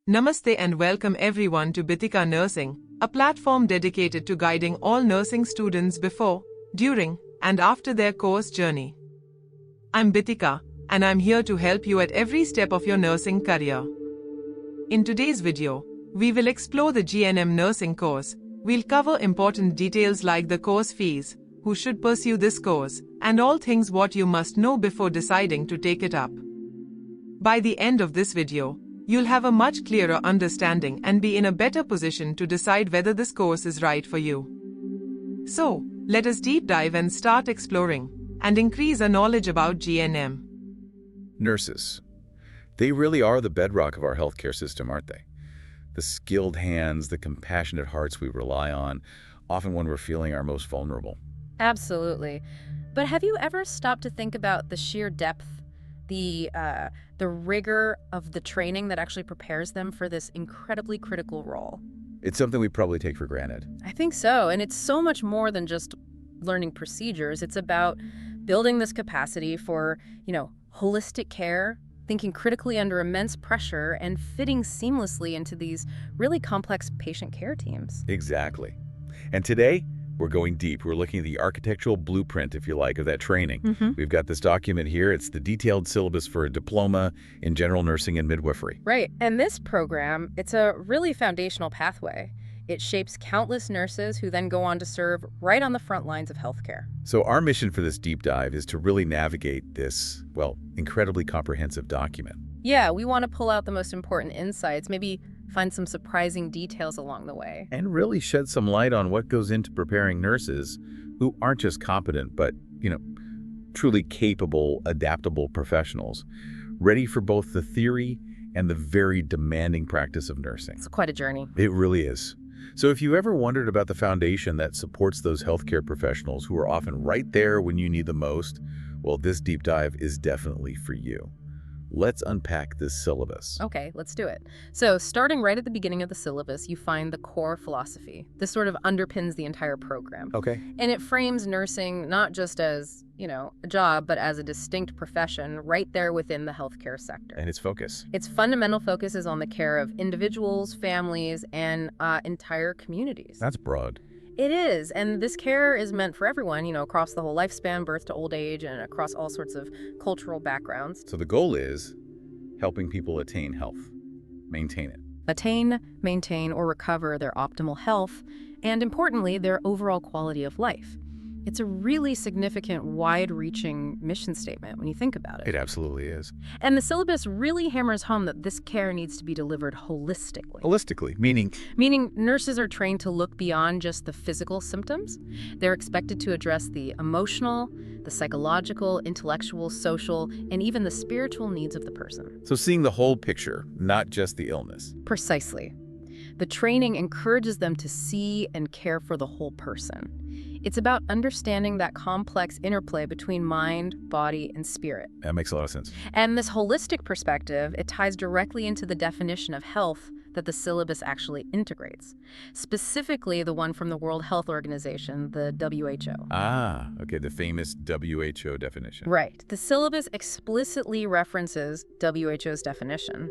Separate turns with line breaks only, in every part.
Namaste and welcome everyone to Bitika Nursing, a platform dedicated to guiding all nursing students before, during, and after their course journey. I'm Bitika, and I'm here to help you at every step of your nursing career. In today's video, we will explore the GNM nursing course. We'll cover important details like the course fees, who should pursue this course, and all things what you must know before deciding to take it up. By the end of this video, you'll have a much clearer understanding and be in a better position to decide whether this course is right for you. So, let us deep dive and start exploring and increase our knowledge about GNM.
Nurses. They really are the bedrock of our healthcare system, aren't they? The skilled hands, the compassionate hearts we rely on, often when we're feeling our most vulnerable.
Absolutely. But have you ever stopped to think about the sheer depth, the rigor of the training that actually prepares them for this incredibly critical role?
It's something we probably take for granted.
I think so, and it's so much more than just learning procedures. It's about building this capacity for, holistic care, thinking critically under immense pressure, and fitting seamlessly into these really complex patient care teams.
Exactly. And today, we're going deep. We're looking at the architectural blueprint, if you like, of that training. We've got this document here. It's the detailed syllabus for a diploma in general nursing and midwifery.
Right. And this program, it's a really foundational pathway. It shapes countless nurses who then go on to serve right on the front lines of healthcare.
So our mission for this deep dive is to really navigate this, incredibly comprehensive document.
Yeah, we want to pull out the most important insights, maybe find some surprising details along the way.
And really shed some light on what goes into preparing nurses who aren't just competent, but, truly capable, adaptable professionals, ready for both the theory and the very demanding practice of nursing.
It's quite a journey.
It really is. So if you ever wondered about the foundation that supports those healthcare professionals who are often right there when you need them most, well, this deep dive is definitely for you. Let's unpack this syllabus.
Okay, let's do it. So starting right at the beginning of the syllabus, you find the core philosophy. This sort of underpins the entire program.
Okay.
And it frames nursing not just as, a job, but as a distinct profession right there within the healthcare sector.
And its focus?
Its fundamental focus is on the care of individuals, families, and entire communities.
That's broad.
It is, and this care is meant for everyone, across the whole lifespan, birth to old age, and across all sorts of cultural backgrounds.
So the goal is helping people attain health, maintain it.
Attain, maintain, or recover their optimal health, and importantly, their overall quality of life. It's a really significant, wide-reaching mission statement when you think about it.
It absolutely is.
And the syllabus really hammers home that this care needs to be delivered holistically.
Holistically, meaning?
Meaning nurses are trained to look beyond just the physical symptoms. They're expected to address the emotional, the psychological, intellectual, social, and even the spiritual needs of the person.
So seeing the whole picture, not just the illness.
Precisely. The training encourages them to see and care for the whole person. It's about understanding that complex interplay between mind, body, and spirit.
That makes a lot of sense.
And this holistic perspective, it ties directly into the definition of health that the syllabus actually integrates, specifically the one from the World Health Organization, the WHO.
Ah, okay, the famous WHO definition.
Right. The syllabus explicitly references WHO's definition.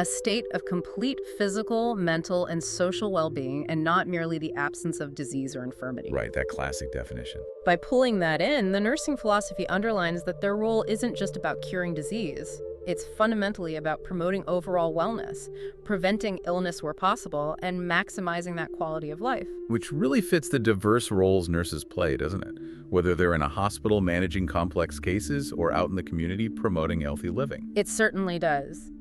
A state of complete physical, mental, and social well-being, and not merely the absence of disease or infirmity.
Right, that classic definition.
By pulling that in, the nursing philosophy underlines that their role isn't just about curing disease. It's fundamentally about promoting overall wellness, preventing illness where possible, and maximizing that quality of life.
Which really fits the diverse roles nurses play, doesn't it? Whether they're in a hospital managing complex cases or out in the community promoting healthy living.
It certainly does.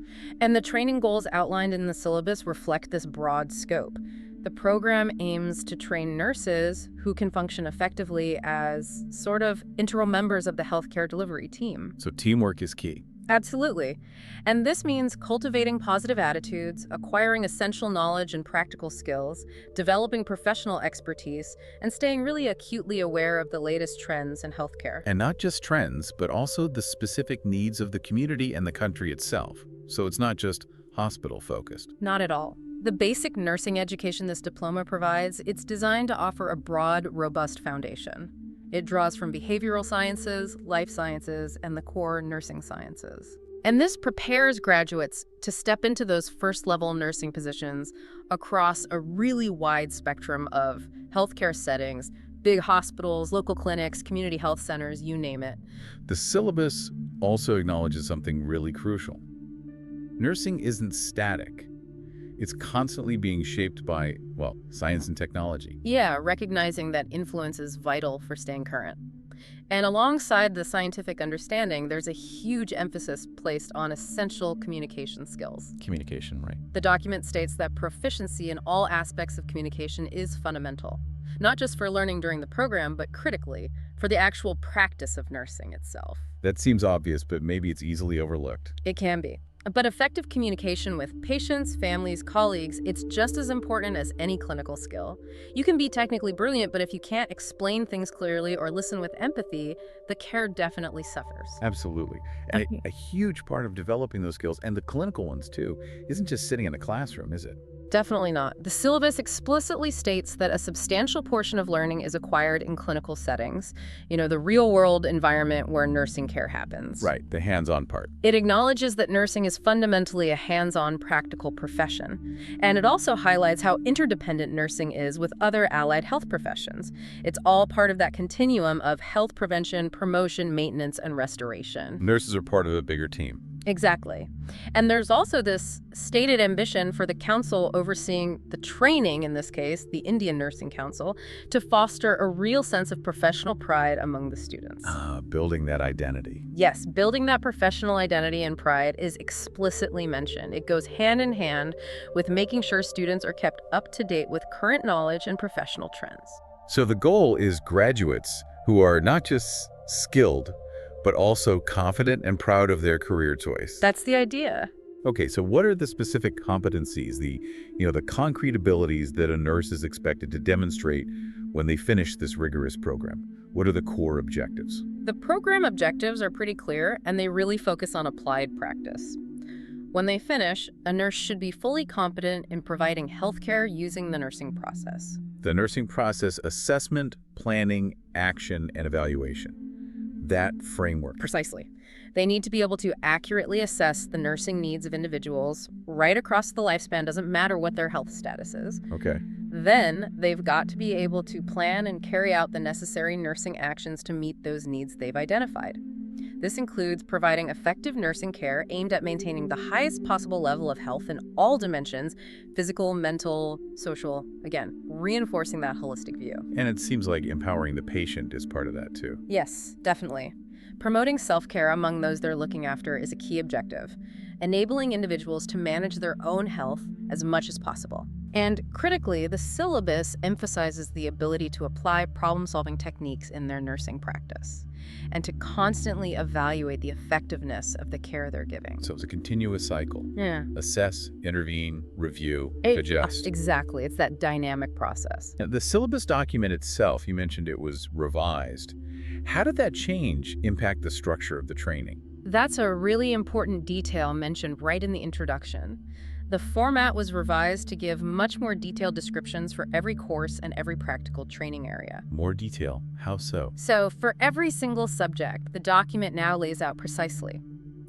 And the training goals outlined in the syllabus reflect this broad scope. The program aims to train nurses who can function effectively as sort of integral members of the healthcare delivery team.
So teamwork is key.
Absolutely. And this means cultivating positive attitudes, acquiring essential knowledge and practical skills, developing professional expertise, and staying really acutely aware of the latest trends in healthcare.
And not just trends, but also the specific needs of the community and the country itself. So it's not just hospital-focused.
Not at all. The basic nursing education this diploma provides, it's designed to offer a broad, robust foundation. It draws from behavioral sciences, life sciences, and the core nursing sciences. And this prepares graduates to step into those first-level nursing positions across a really wide spectrum of healthcare settings, big hospitals, local clinics, community health centers, you name it.
The syllabus also acknowledges something really crucial. Nursing isn't static. It's constantly being shaped by, well, science and technology.
Yeah, recognizing that influence is vital for staying current. And alongside the scientific understanding, there's a huge emphasis placed on essential communication skills.
Communication, right?
The document states that proficiency in all aspects of communication is fundamental, not just for learning during the program, but critically for the actual practice of nursing itself.
That seems obvious, but maybe it's easily overlooked.
It can be. But effective communication with patients, families, colleagues, it's just as important as any clinical skill. You can be technically brilliant, but if you can't explain things clearly or listen with empathy, the care definitely suffers.
Absolutely. And a huge part of developing those skills, and the clinical ones too, isn't just sitting in a classroom, is it?
Definitely not. The syllabus explicitly states that a substantial portion of learning is acquired in clinical settings, the real-world environment where nursing care happens.
Right, the hands-on part.
It acknowledges that nursing is fundamentally a hands-on practical profession, and it also highlights how interdependent nursing is with other allied health professions. It's all part of that continuum of health prevention, promotion, maintenance, and restoration.
Nurses are part of a bigger team.
Exactly. And there's also this stated ambition for the council overseeing the training, in this case, the Indian Nursing Council, to foster a real sense of professional pride among the students.
Building that identity.
Yes, building that professional identity and pride is explicitly mentioned. It goes hand in hand with making sure students are kept up to date with current knowledge and professional trends.
So the goal is graduates who are not just skilled, but also confident and proud of their career choice.
That's the idea.
Okay, so what are the specific competencies, the concrete abilities that a nurse is expected to demonstrate when they finish this rigorous program? What are the core objectives?
The program objectives are pretty clear, and they really focus on applied practice. When they finish, a nurse should be fully competent in providing healthcare using the nursing process.
The nursing process: assessment, planning, action, and evaluation. That framework.
Precisely. They need to be able to accurately assess the nursing needs of individuals right across the lifespan, doesn't matter what their health status is.
Okay.
Then they've got to be able to plan and carry out the necessary nursing actions to meet those needs they've identified. This includes providing effective nursing care aimed at maintaining the highest possible level of health in all dimensions: physical, mental, social, again, reinforcing that holistic view.
And it seems like empowering the patient is part of that too.
Yes, definitely. Promoting self-care among those they're looking after is a key objective, enabling individuals to manage their own health as much as possible. And critically, the syllabus emphasizes the ability to apply problem-solving techniques in their nursing practice and to constantly evaluate the effectiveness of the care they're giving.
So it's a continuous cycle.
Yeah.
Assess, intervene, review, adjust.
Exactly. It's that dynamic process.
Now, the syllabus document itself, you mentioned it was revised. How did that change impact the structure of the training?
That's a really important detail mentioned right in the introduction. The format was revised to give much more detailed descriptions for every course and every practical training area.
More detail? How so?
So, for every single subject, the document now lays out precisely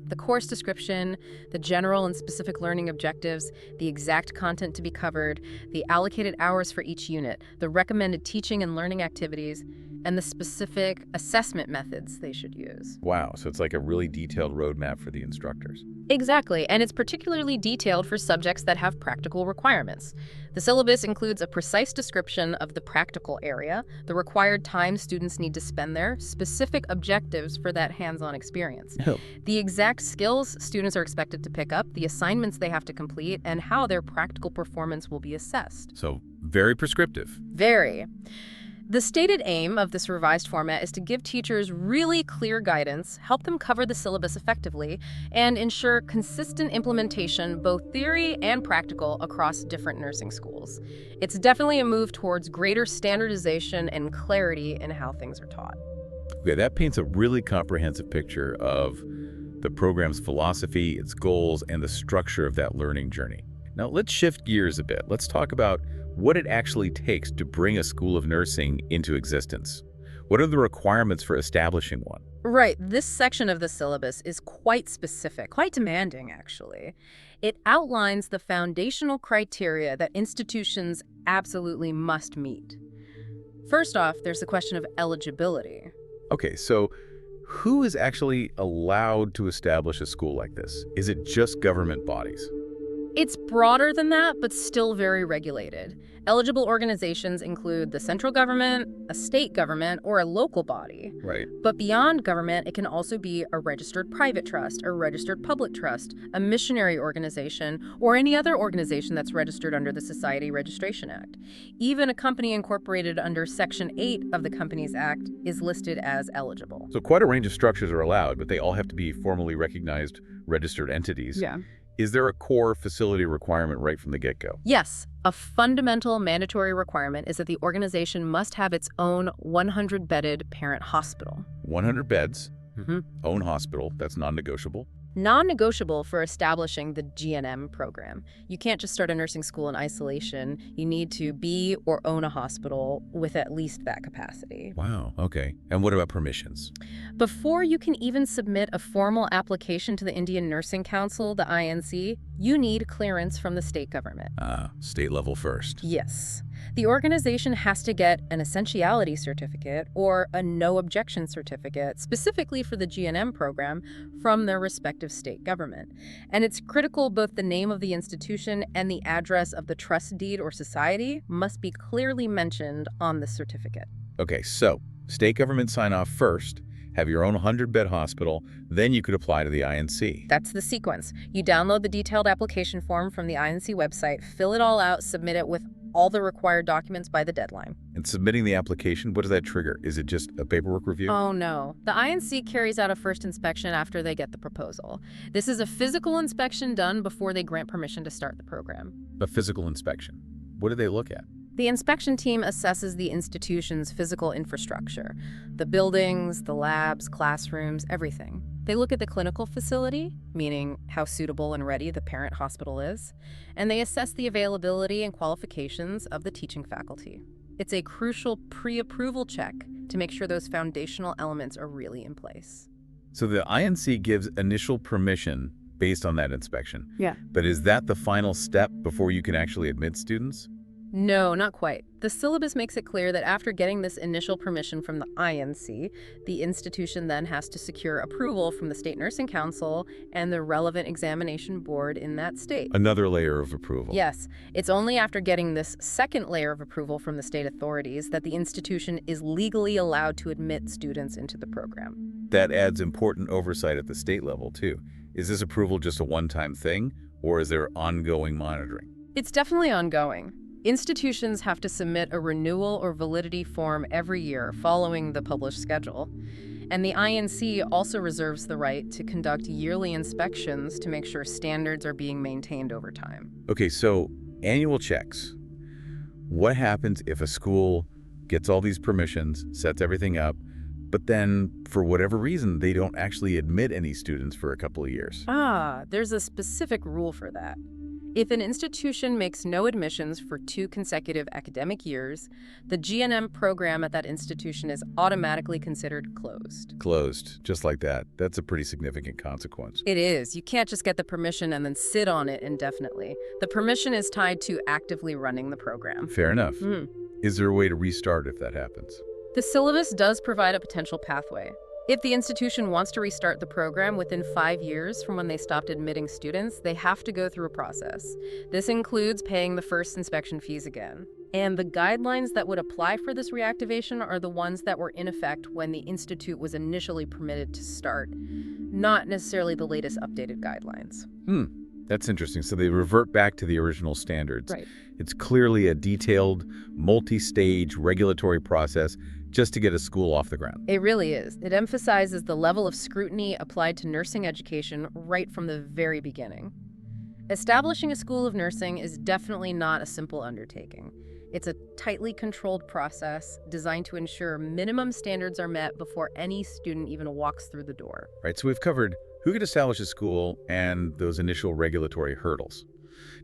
the course description, the general and specific learning objectives, the exact content to be covered, the allocated hours for each unit, the recommended teaching and learning activities, and the specific assessment methods they should use.
Wow, so it's like a really detailed roadmap for the instructors.
Exactly, and it's particularly detailed for subjects that have practical requirements. The syllabus includes a precise description of the practical area, the required time students need to spend there, specific objectives for that hands-on experience, the exact skills students are expected to pick up, the assignments they have to complete, and how their practical performance will be assessed.
So, very prescriptive.
Very. The stated aim of this revised format is to give teachers really clear guidance, help them cover the syllabus effectively, and ensure consistent implementation, both theory and practical, across different nursing schools. It's definitely a move towards greater standardization and clarity in how things are taught.
Okay, that paints a really comprehensive picture of the program's philosophy, its goals, and the structure of that learning journey. Now, let's shift gears a bit. Let's talk about what it actually takes to bring a school of nursing into existence. What are the requirements for establishing one?
Right. This section of the syllabus is quite specific, quite demanding, actually. It outlines the foundational criteria that institutions absolutely must meet. First off, there's the question of eligibility.
Okay, so who is actually allowed to establish a school like this? Is it just government bodies?
It's broader than that, but still very regulated. Eligible organizations include the central government, a state government, or a local body.
Right.
But beyond government, it can also be a registered private trust, a registered public trust, a missionary organization, or any other organization that's registered under the Society Registration Act. Even a company incorporated under Section 8 of the Companies Act is listed as eligible.
So quite a range of structures are allowed, but they all have to be formally recognized registered entities.
Yeah.
Is there a core facility requirement right from the get-go?
Yes, a fundamental mandatory requirement is that the organization must have its own 100-bedded parent hospital.
100 beds, own hospital, that's non-negotiable.
Non-negotiable for establishing the GNM program. You can't just start a nursing school in isolation. You need to be or own a hospital with at least that capacity.
Wow, okay. And what about permissions?
Before you can even submit a formal application to the Indian Nursing Council, the INC, you need clearance from the state government.
State level first.
Yes. The organization has to get an essentiality certificate or a no objection certificate, specifically for the GNM program, from their respective state government. And it's critical both the name of the institution and the address of the trust deed or society must be clearly mentioned on the certificate.
Okay, so state government sign off first, have your own 100-bed hospital, then you could apply to the INC.
That's the sequence. You download the detailed application form from the INC website, fill it all out, submit it with all the required documents by the deadline.
And submitting the application, what does that trigger? Is it just a paperwork review?
Oh, no. The INC carries out a first inspection after they get the proposal. This is a physical inspection done before they grant permission to start the program.
A physical inspection. What do they look at?
The inspection team assesses the institution's physical infrastructure, the buildings, the labs, classrooms, everything. They look at the clinical facility, meaning how suitable and ready the parent hospital is, and they assess the availability and qualifications of the teaching faculty. It's a crucial pre-approval check to make sure those foundational elements are really in place.
So the INC gives initial permission based on that inspection.
Yeah.
But is that the final step before you can actually admit students?
No, not quite. The syllabus makes it clear that after getting this initial permission from the INC, the institution then has to secure approval from the State Nursing Council and the relevant examination board in that state.
Another layer of approval.
Yes. It's only after getting this second layer of approval from the state authorities that the institution is legally allowed to admit students into the program.
That adds important oversight at the state level, too. Is this approval just a one-time thing, or is there ongoing monitoring?
It's definitely ongoing. Institutions have to submit a renewal or validity form every year following the published schedule. And the INC also reserves the right to conduct yearly inspections to make sure standards are being maintained over time.
Okay, so annual checks. What happens if a school gets all these permissions, sets everything up, but then, for whatever reason, they don't actually admit any students for a couple of years?
There's a specific rule for that. If an institution makes no admissions for 2 consecutive academic years, the GNM program at that institution is automatically considered closed.
Closed, just like that. That's a pretty significant consequence.
It is. You can't just get the permission and then sit on it indefinitely. The permission is tied to actively running the program.
Fair enough. Is there a way to restart if that happens?
The syllabus does provide a potential pathway. If the institution wants to restart the program within 5 years from when they stopped admitting students, they have to go through a process. This includes paying the first inspection fees again. And the guidelines that would apply for this reactivation are the ones that were in effect when the institute was initially permitted to start, not necessarily the latest updated guidelines.
That's interesting. So they revert back to the original standards.
Right.
It's clearly a detailed, multi-stage regulatory process just to get a school off the ground.
It really is. It emphasizes the level of scrutiny applied to nursing education right from the very beginning. Establishing a school of nursing is definitely not a simple undertaking. It's a tightly controlled process designed to ensure minimum standards are met before any student even walks through the door.
Right, so we've covered who could establish a school and those initial regulatory hurdles.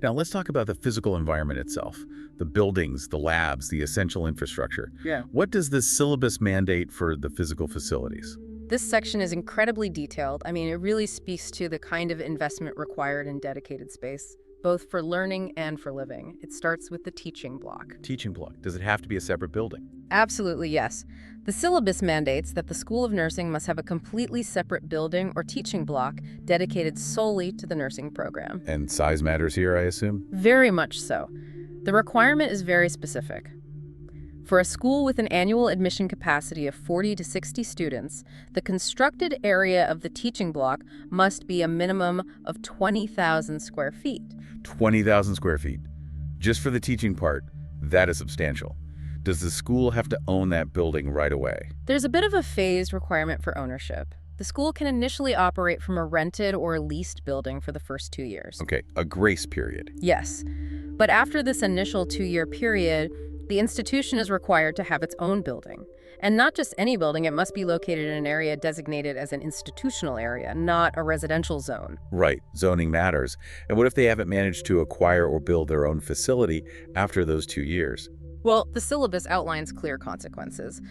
Now let's talk about the physical environment itself, the buildings, the labs, the essential infrastructure.
Yeah.
What does this syllabus mandate for the physical facilities?
This section is incredibly detailed. I mean, it really speaks to the kind of investment required in dedicated space, both for learning and for living. It starts with the teaching block.
Teaching block. Does it have to be a separate building?
Absolutely, yes. The syllabus mandates that the School of Nursing must have a completely separate building or teaching block dedicated solely to the nursing program.
And size matters here, I assume?
Very much so. The requirement is very specific. For a school with an annual admission capacity of 40 to 60 students, the constructed area of the teaching block must be a minimum of 20,000 square feet.
20,000 square feet. Just for the teaching part, that is substantial. Does the school have to own that building right away?
There's a bit of a phased requirement for ownership. The school can initially operate from a rented or leased building for the first 2 years.
Okay, a grace period.
Yes. But after this initial 2-year period, the institution is required to have its own building. And not just any building, it must be located in an area designated as an institutional area, not a residential zone.
Right, zoning matters. And what if they haven't managed to acquire or build their own facility after those 2 years?
Well, the syllabus outlines clear consequences.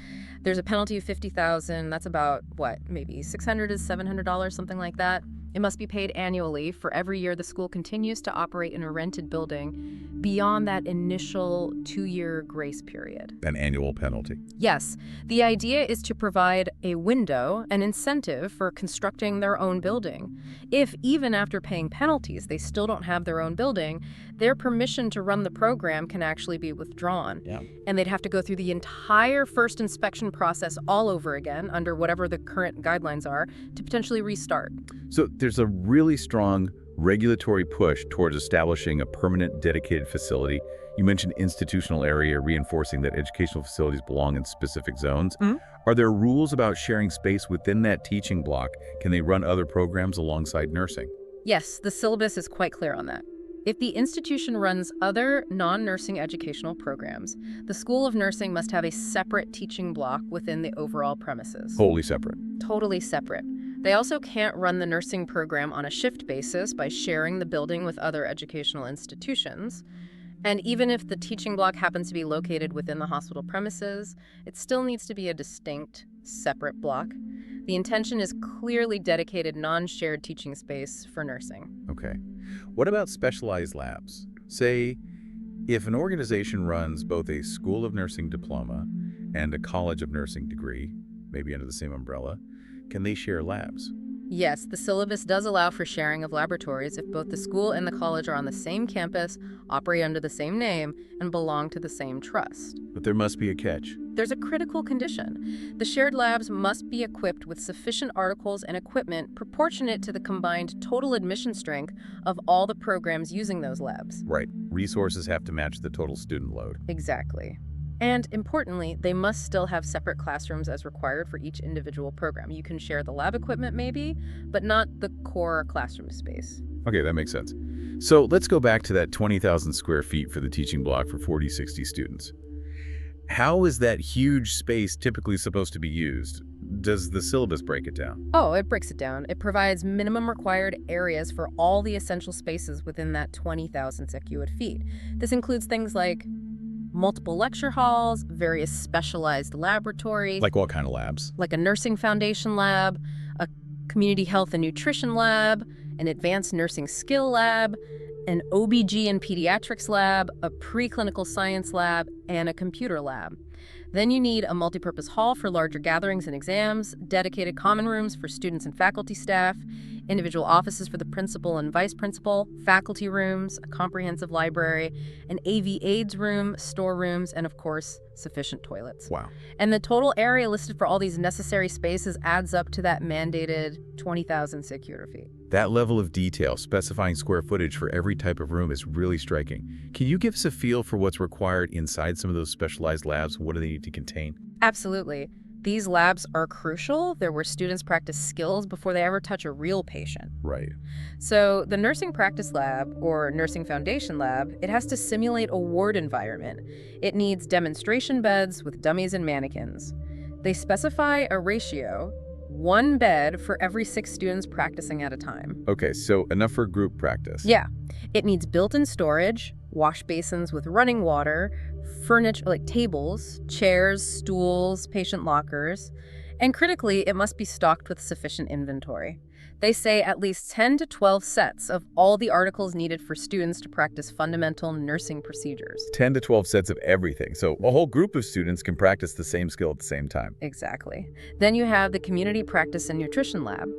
There's a penalty of $50,000. That's about, maybe $600 to $700, something like that. It must be paid annually for every year the school continues to operate in a rented building beyond that initial 2-year grace period.
An annual penalty.
Yes. The idea is to provide a window, an incentive for constructing their own building. If, even after paying penalties, they still don't have their own building, their permission to run the program can actually be withdrawn.
Yeah.
And they'd have to go through the entire first inspection process all over again under whatever the current guidelines are to potentially restart.
So there's a really strong regulatory push towards establishing a permanent dedicated facility. You mentioned institutional area, reinforcing that educational facilities belong in specific zones.
Mhm.
Are there rules about sharing space within that teaching block? Can they run other programs alongside nursing?
Yes, the syllabus is quite clear on that. If the institution runs other non-nursing educational programs, the School of Nursing must have a separate teaching block within the overall premises.
Wholly separate.
Totally separate. They also can't run the nursing program on a shift basis by sharing the building with other educational institutions. And even if the teaching block happens to be located within the hospital premises, it still needs to be a distinct, separate block. The intention is clearly dedicated non-shared teaching space for nursing.
Okay. What about specialized labs? Say, if an organization runs both a School of Nursing diploma and a College of Nursing degree, maybe under the same umbrella, can they share labs?
Yes, the syllabus does allow for sharing of laboratories if both the school and the college are on the same campus, operate under the same name, and belong to the same trust.
But there must be a catch.
There's a critical condition. The shared labs must be equipped with sufficient articles and equipment proportionate to the combined total admission strength of all the programs using those labs.
Right. Resources have to match the total student load.
Exactly. And importantly, they must still have separate classrooms as required for each individual program. You can share the lab equipment maybe, but not the core classroom space.
Okay, that makes sense. So let's go back to that 20,000 square feet for the teaching block for 40, 60 students. How is that huge space typically supposed to be used? Does the syllabus break it down?
Oh, it breaks it down. It provides minimum required areas for all the essential spaces within that 20,000 secured feet. This includes things like multiple lecture halls, various specialized laboratories.
Like what kind of labs?
Like a nursing foundation lab, a community health and nutrition lab, an advanced nursing skill lab, an OBG and pediatrics lab, a preclinical science lab, and a computer lab. Then you need a multipurpose hall for larger gatherings and exams, dedicated common rooms for students and faculty staff, individual offices for the principal and vice principal, faculty rooms, a comprehensive library, an AV aids room, storerooms, and of course, sufficient toilets.
Wow.
And the total area listed for all these necessary spaces adds up to that mandated 20,000 secured feet.
That level of detail, specifying square footage for every type of room, is really striking. Can you give us a feel for what's required inside some of those specialized labs? What do they need to contain?
Absolutely. These labs are crucial. They're where students practice skills before they ever touch a real patient.
Right.
So the nursing practice lab, or nursing foundation lab, it has to simulate a ward environment. It needs demonstration beds with dummies and mannequins. They specify a ratio, one bed for every 6 students practicing at a time.
Okay, so enough for group practice.
Yeah. It needs built-in storage, wash basins with running water, furniture like tables, chairs, stools, patient lockers, and critically, it must be stocked with sufficient inventory. They say at least 10 to 12 sets of all the articles needed for students to practice fundamental nursing procedures.
10 to 12 sets of everything, so a whole group of students can practice the same skill at the same time.
Exactly. Then you have the Community Practice and Nutrition Lab.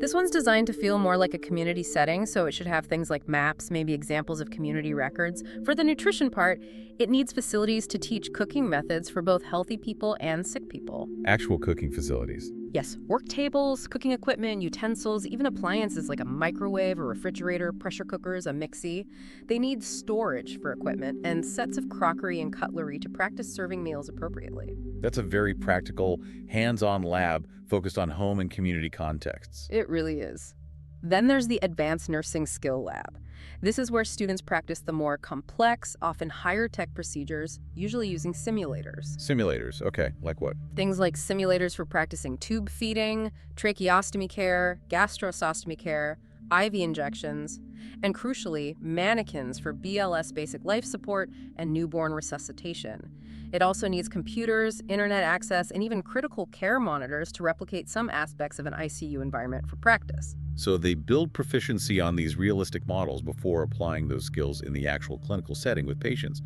This one's designed to feel more like a community setting, so it should have things like maps, maybe examples of community records. For the nutrition part, it needs facilities to teach cooking methods for both healthy people and sick people.
Actual cooking facilities.
Yes, work tables, cooking equipment, utensils, even appliances like a microwave, a refrigerator, pressure cookers, a mixie. They need storage for equipment and sets of crockery and cutlery to practice serving meals appropriately.
That's a very practical, hands-on lab focused on home and community contexts.
It really is. Then there's the Advanced Nursing Skill Lab. This is where students practice the more complex, often higher-tech procedures, usually using simulators.
Simulators, okay, like what?
Things like simulators for practicing tube feeding, tracheostomy care, gastrostomy care, IV injections, and crucially, mannequins for BLS basic life support and newborn resuscitation. It also needs computers, internet access, and even critical care monitors to replicate some aspects of an ICU environment for practice.
So they build proficiency on these realistic models before applying those skills in the actual clinical setting with patients.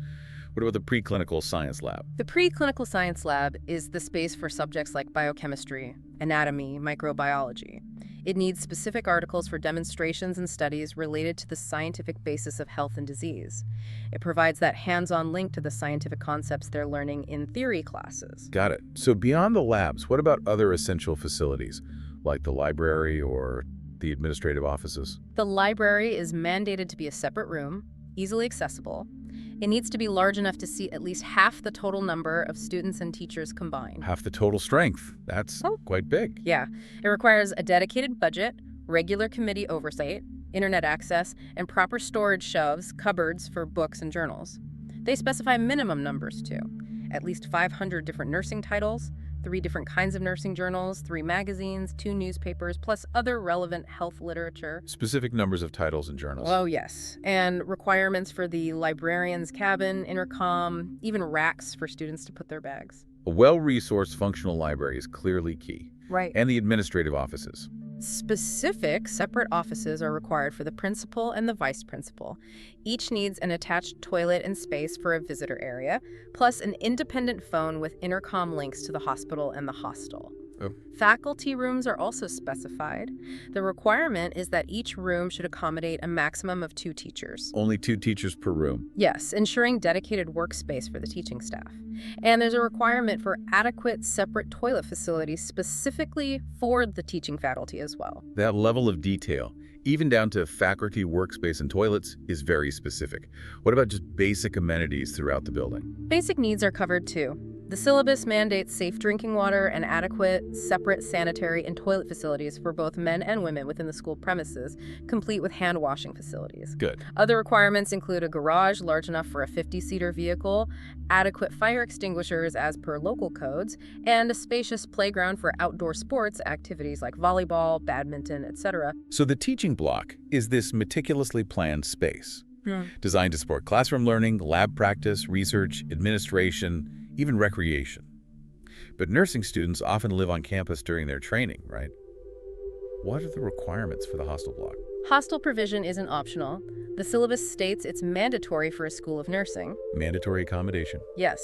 What about the preclinical science lab?
The preclinical science lab is the space for subjects like biochemistry, anatomy, microbiology. It needs specific articles for demonstrations and studies related to the scientific basis of health and disease. It provides that hands-on link to the scientific concepts they're learning in theory classes.
Got it. So beyond the labs, what about other essential facilities, like the library or the administrative offices?
The library is mandated to be a separate room, easily accessible. It needs to be large enough to seat at least half the total number of students and teachers combined.
Half the total strength. That's quite big.
Yeah. It requires a dedicated budget, regular committee oversight, internet access, and proper storage shelves, cupboards for books and journals. They specify minimum numbers, too. At least 500 different nursing titles, 3 different kinds of nursing journals, 3 magazines, 2 newspapers, plus other relevant health literature.
Specific numbers of titles and journals.
Oh, yes. And requirements for the librarian's cabin, intercom, even racks for students to put their bags.
A well-resourced functional library is clearly key.
Right.
And the administrative offices.
Specific separate offices are required for the principal and the vice principal. Each needs an attached toilet and space for a visitor area, plus an independent phone with intercom links to the hospital and the hostel.
Oh.
Faculty rooms are also specified. The requirement is that each room should accommodate a maximum of 2 teachers.
Only 2 teachers per room.
Yes, ensuring dedicated workspace for the teaching staff. And there's a requirement for adequate separate toilet facilities specifically for the teaching faculty as well.
That level of detail, even down to faculty workspace and toilets, is very specific. What about just basic amenities throughout the building?
Basic needs are covered too. The syllabus mandates safe drinking water and adequate, separate sanitary and toilet facilities for both men and women within the school premises, complete with hand washing facilities.
Good.
Other requirements include a garage large enough for a 50-seater vehicle, adequate fire extinguishers as per local codes, and a spacious playground for outdoor sports activities like volleyball, badminton, etc.
So the teaching block is this meticulously planned space, designed to support classroom learning, lab practice, research, administration, even recreation. But nursing students often live on campus during their training, right? What are the requirements for the hostel block?
Hostel provision isn't optional. The syllabus states it's mandatory for a school of nursing.
Mandatory accommodation.
Yes.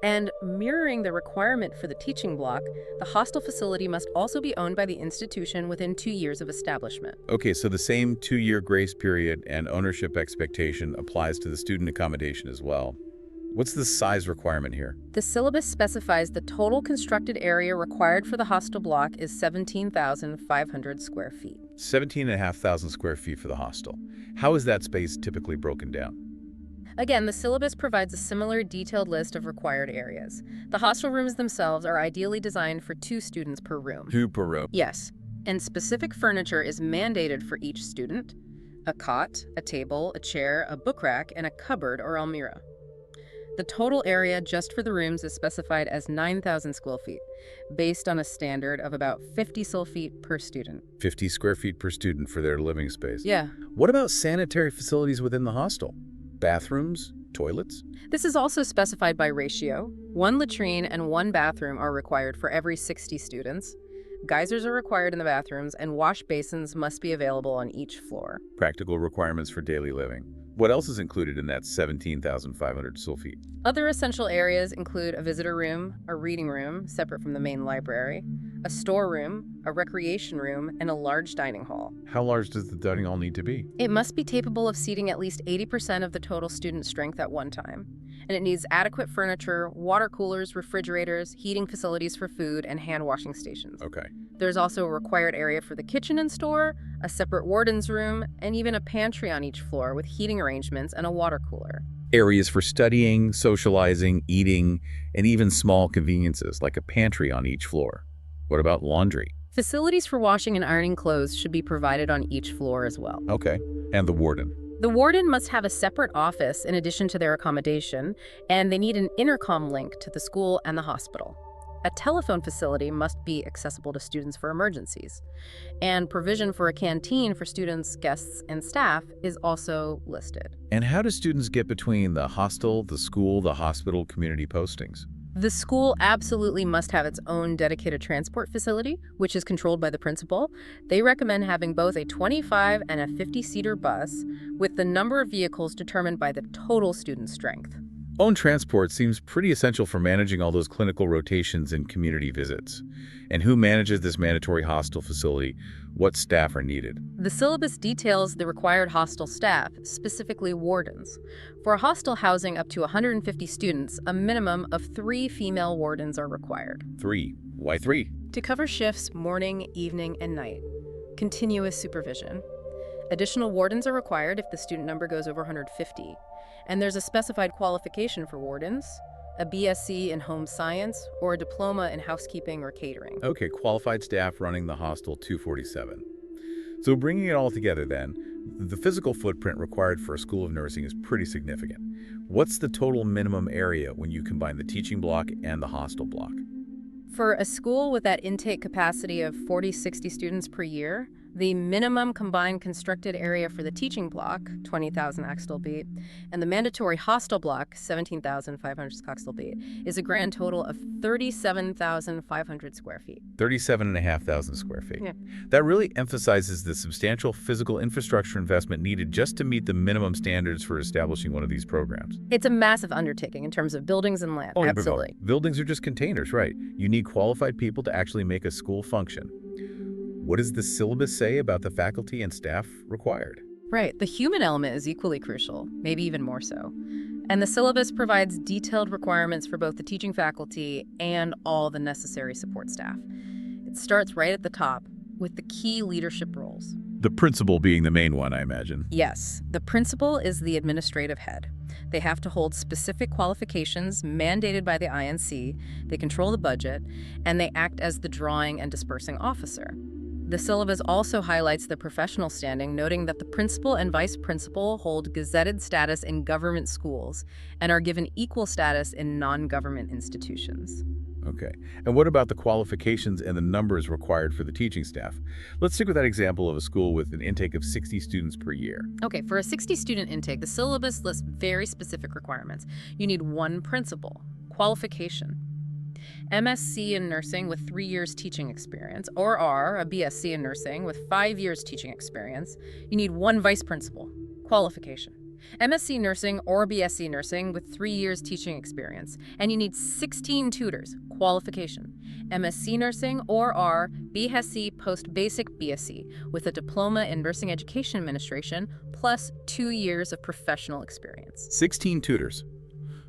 And mirroring the requirement for the teaching block, the hostel facility must also be owned by the institution within 2 years of establishment.
Okay, so the same 2-year grace period and ownership expectation applies to the student accommodation as well. What's the size requirement here?
The syllabus specifies the total constructed area required for the hostel block is 17,500 square feet.
17,500 square feet for the hostel. How is that space typically broken down?
Again, the syllabus provides a similar detailed list of required areas. The hostel rooms themselves are ideally designed for 2 students per room.
2 per room.
Yes, and specific furniture is mandated for each student: a cot, a table, a chair, a book rack, and a cupboard or almirah. The total area just for the rooms is specified as 9,000 square feet, based on a standard of about 50 square feet per student.
50 square feet per student for their living space.
Yeah.
What about sanitary facilities within the hostel? Bathrooms? Toilets?
This is also specified by ratio. 1 latrine and 1 bathroom are required for every 60 students. Geysers are required in the bathrooms, and wash basins must be available on each floor.
Practical requirements for daily living. What else is included in that 17,500 square feet?
Other essential areas include a visitor room, a reading room, separate from the main library, a storeroom, a recreation room, and a large dining hall.
How large does the dining hall need to be?
It must be capable of seating at least 80% of the total student strength at one time. And it needs adequate furniture, water coolers, refrigerators, heating facilities for food, and hand washing stations.
Okay.
There's also a required area for the kitchen and store, a separate warden's room, and even a pantry on each floor with heating arrangements and a water cooler.
Areas for studying, socializing, eating, and even small conveniences like a pantry on each floor. What about laundry?
Facilities for washing and ironing clothes should be provided on each floor as well.
Okay. And the warden?
The warden must have a separate office in addition to their accommodation, and they need an intercom link to the school and the hospital. A telephone facility must be accessible to students for emergencies, and provision for a canteen for students, guests, and staff is also listed.
And how do students get between the hostel, the school, the hospital, community postings?
The school absolutely must have its own dedicated transport facility, which is controlled by the principal. They recommend having both a 25 and a 50-seater bus, with the number of vehicles determined by the total student strength.
Own transport seems pretty essential for managing all those clinical rotations and community visits. And who manages this mandatory hostel facility? What staff are needed?
The syllabus details the required hostel staff, specifically wardens. For a hostel housing up to 150 students, a minimum of 3 female wardens are required.
3. Why 3?
To cover shifts morning, evening, and night. Continuous supervision. Additional wardens are required if the student number goes over 150. And there's a specified qualification for wardens, a BSc in home science, or a diploma in housekeeping or catering.
Okay, qualified staff running the hostel 247. So bringing it all together then, the physical footprint required for a school of nursing is pretty significant. What's the total minimum area when you combine the teaching block and the hostel block?
For a school with that intake capacity of 40-60 students per year, the minimum combined constructed area for the teaching block, 20,000 axstel-feet, and the mandatory hostel block, 17,500 axstel-feet, is a grand total of 37,500 square feet.
37,500 square feet.
Yeah.
That really emphasizes the substantial physical infrastructure investment needed just to meet the minimum standards for establishing one of these programs.
It's a massive undertaking in terms of buildings and land. Absolutely.
Buildings are just containers, right? You need qualified people to actually make a school function. What does the syllabus say about the faculty and staff required?
Right. The human element is equally crucial, maybe even more so. And the syllabus provides detailed requirements for both the teaching faculty and all the necessary support staff. It starts right at the top with the key leadership roles.
The principal being the main one, I imagine.
Yes, the principal is the administrative head. They have to hold specific qualifications mandated by the INC, they control the budget, and they act as the drawing and dispersing officer. The syllabus also highlights the professional standing, noting that the principal and vice principal hold gazetted status in government schools and are given equal status in non-government institutions.
Okay. And what about the qualifications and the numbers required for the teaching staff? Let's stick with that example of a school with an intake of 60 students per year.
Okay, for a 60-student intake, the syllabus lists very specific requirements. You need 1 principal, qualification, MSc in nursing with 3 years teaching experience, or a BSc in nursing with 5 years teaching experience. You need 1 vice principal, qualification, MSc nursing or BSc nursing with 3 years teaching experience, and you need 16 tutors, qualification, MSc nursing or BSc post-basic BSc with a diploma in nursing education administration plus 2 years of professional experience.
16 tutors,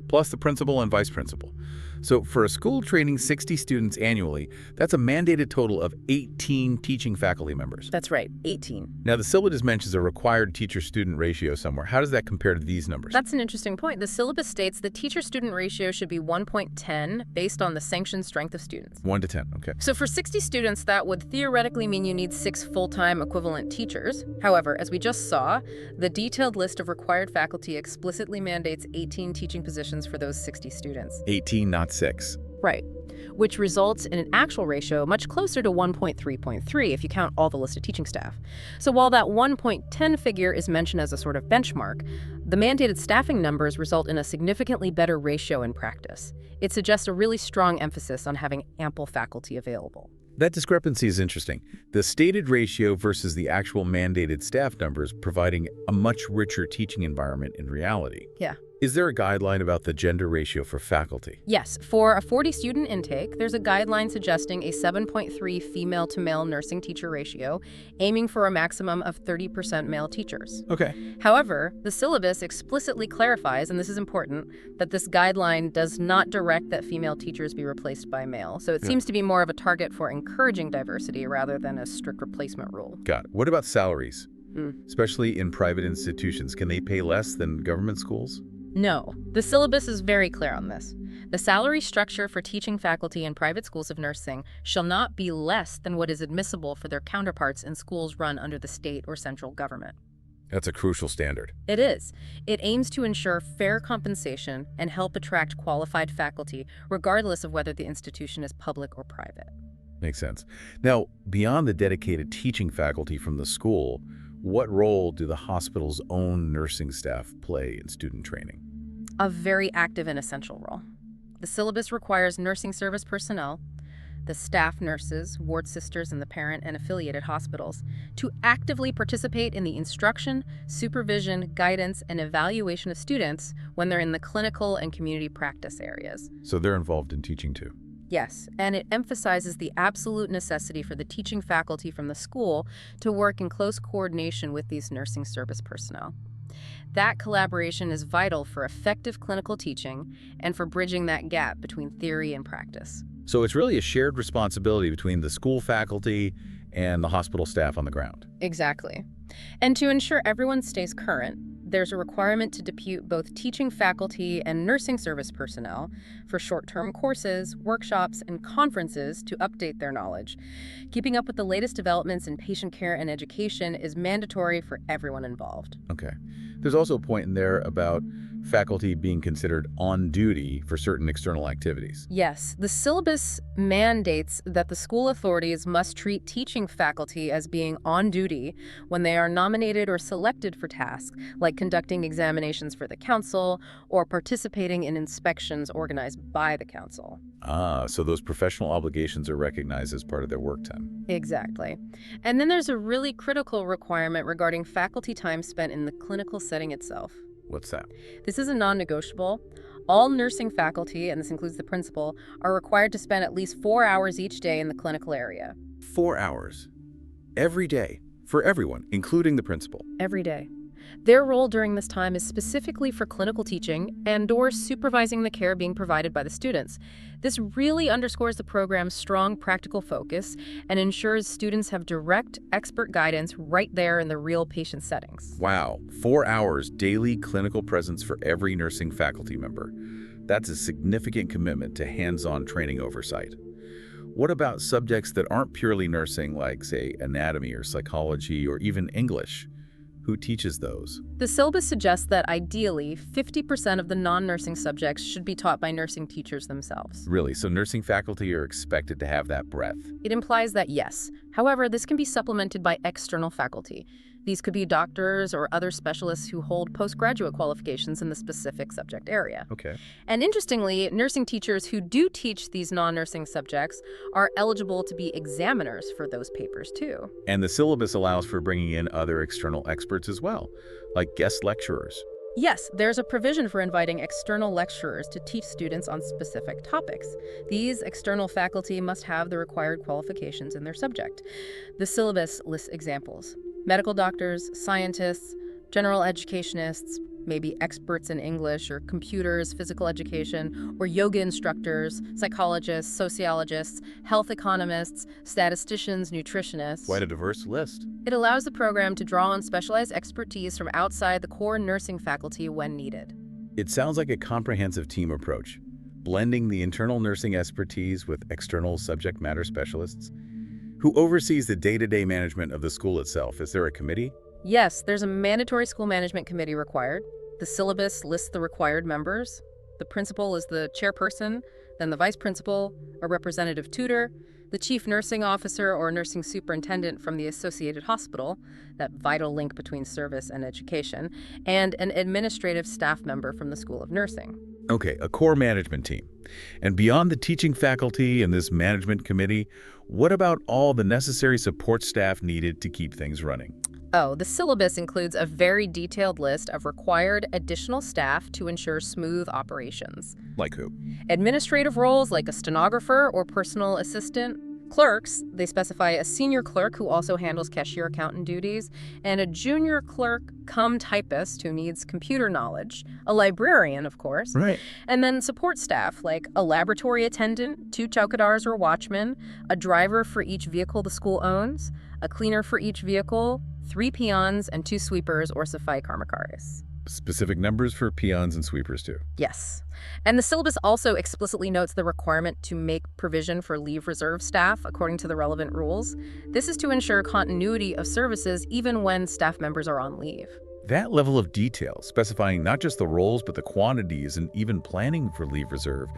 plus the principal and vice principal. So for a school training 60 students annually, that's a mandated total of 18 teaching faculty members.
That's right, 18.
Now, the syllabus mentions a required teacher-student ratio somewhere. How does that compare to these numbers?
That's an interesting point. The syllabus states the teacher-student ratio should be 1.10 based on the sanctioned strength of students.
1 to 10, okay.
So for 60 students, that would theoretically mean you need 6 full-time equivalent teachers. However, as we just saw, the detailed list of required faculty explicitly mandates 18 teaching positions for those 60 students.
18, not 6.
Right, which results in an actual ratio much closer to 1.3.3 if you count all the listed teaching staff. So while that 1.10 figure is mentioned as a sort of benchmark, the mandated staffing numbers result in a significantly better ratio in practice. It suggests a really strong emphasis on having ample faculty available.
That discrepancy is interesting. The stated ratio versus the actual mandated staff numbers providing a much richer teaching environment in reality.
Yeah.
Is there a guideline about the gender ratio for faculty?
Yes, for a 40-student intake, there's a guideline suggesting a 7.3 female-to-male nursing teacher ratio, aiming for a maximum of 30% male teachers.
Okay.
However, the syllabus explicitly clarifies, and this is important, that this guideline does not direct that female teachers be replaced by male. So it seems to be more of a target for encouraging diversity rather than a strict replacement rule.
Got it. What about salaries? Especially in private institutions, can they pay less than government schools?
No, the syllabus is very clear on this. The salary structure for teaching faculty in private schools of nursing shall not be less than what is admissible for their counterparts in schools run under the state or central government.
That's a crucial standard.
It is. It aims to ensure fair compensation and help attract qualified faculty, regardless of whether the institution is public or private.
Makes sense. Now, beyond the dedicated teaching faculty from the school, what role do the hospital's own nursing staff play in student training?
A very active and essential role. The syllabus requires nursing service personnel, the staff nurses, ward sisters, and the parent and affiliated hospitals to actively participate in the instruction, supervision, guidance, and evaluation of students when they're in the clinical and community practice areas.
So they're involved in teaching too?
Yes, and it emphasizes the absolute necessity for the teaching faculty from the school to work in close coordination with these nursing service personnel. That collaboration is vital for effective clinical teaching and for bridging that gap between theory and practice.
So it's really a shared responsibility between the school faculty and the hospital staff on the ground.
Exactly. And to ensure everyone stays current, there's a requirement to depute both teaching faculty and nursing service personnel for short-term courses, workshops, and conferences to update their knowledge. Keeping up with the latest developments in patient care and education is mandatory for everyone involved.
Okay. There's also a point in there about faculty being considered on duty for certain external activities.
Yes, the syllabus mandates that the school authorities must treat teaching faculty as being on duty when they are nominated or selected for tasks, like conducting examinations for the council or participating in inspections organized by the council.
Ah, so those professional obligations are recognized as part of their work time.
Exactly. And then there's a really critical requirement regarding faculty time spent in the clinical setting itself.
What's that?
This is a non-negotiable. All nursing faculty, and this includes the principal, are required to spend at least 4 hours each day in the clinical area.
4 hours. Every day. For everyone, including the principal.
Every day. Their role during this time is specifically for clinical teaching and/or supervising the care being provided by the students. This really underscores the program's strong practical focus and ensures students have direct, expert guidance right there in the real patient settings.
Wow, 4 hours daily clinical presence for every nursing faculty member. That's a significant commitment to hands-on training oversight. What about subjects that aren't purely nursing, like, say, anatomy or psychology or even English? Who teaches those?
The syllabus suggests that ideally, 50% of the non-nursing subjects should be taught by nursing teachers themselves.
Really? So nursing faculty are expected to have that breadth?
It implies that yes. However, this can be supplemented by external faculty. These could be doctors or other specialists who hold postgraduate qualifications in the specific subject area.
Okay.
And interestingly, nursing teachers who do teach these non-nursing subjects are eligible to be examiners for those papers too.
And the syllabus allows for bringing in other external experts as well, like guest lecturers.
Yes, there's a provision for inviting external lecturers to teach students on specific topics. These external faculty must have the required qualifications in their subject. The syllabus lists examples: medical doctors, scientists, general educationists, maybe experts in English or computers, physical education, or yoga instructors, psychologists, sociologists, health economists, statisticians, nutritionists.
Quite a diverse list.
It allows the program to draw on specialized expertise from outside the core nursing faculty when needed.
It sounds like a comprehensive team approach, blending the internal nursing expertise with external subject matter specialists. Who oversees the day-to-day management of the school itself? Is there a committee?
Yes, there's a mandatory school management committee required. The syllabus lists the required members. The principal is the chairperson, then the vice principal, a representative tutor, the chief nursing officer or nursing superintendent from the associated hospital, that vital link between service and education, and an administrative staff member from the School of Nursing.
Okay, a core management team. And beyond the teaching faculty and this management committee, what about all the necessary support staff needed to keep things running?
Oh, the syllabus includes a very detailed list of required additional staff to ensure smooth operations.
Like who?
Administrative roles like a stenographer or personal assistant. Clerks, they specify a senior clerk who also handles cashier accountant duties, and a junior clerk cum typist who needs computer knowledge, a librarian, of course,
Right.
and then support staff like a laboratory attendant, 2 chowkidars or watchmen, a driver for each vehicle the school owns, a cleaner for each vehicle, 3 peons, and 2 sweepers or safai karmakaris.
Specific numbers for peons and sweepers, too.
Yes. And the syllabus also explicitly notes the requirement to make provision for leave reserve staff according to the relevant rules. This is to ensure continuity of services even when staff members are on leave.
That level of detail, specifying not just the roles but the quantities and even planning for leave reserve,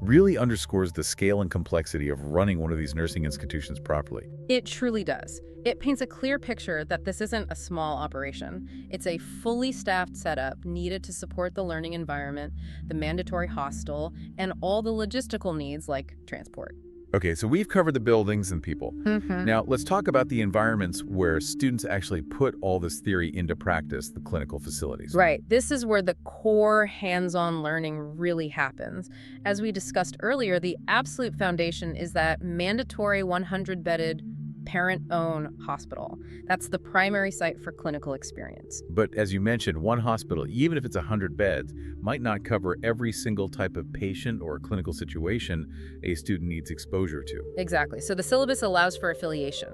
really underscores the scale and complexity of running one of these nursing institutions properly.
It truly does. It paints a clear picture that this isn't a small operation. It's a fully staffed setup needed to support the learning environment, the mandatory hostel, and all the logistical needs like transport.
Okay, so we've covered the buildings and people. Now, let's talk about the environments where students actually put all this theory into practice, the clinical facilities.
Right. This is where the core hands-on learning really happens. As we discussed earlier, the absolute foundation is that mandatory 100-bedded parent-owned hospital. That's the primary site for clinical experience.
But as you mentioned, one hospital, even if it's 100 beds, might not cover every single type of patient or clinical situation a student needs exposure to.
Exactly. So the syllabus allows for affiliation.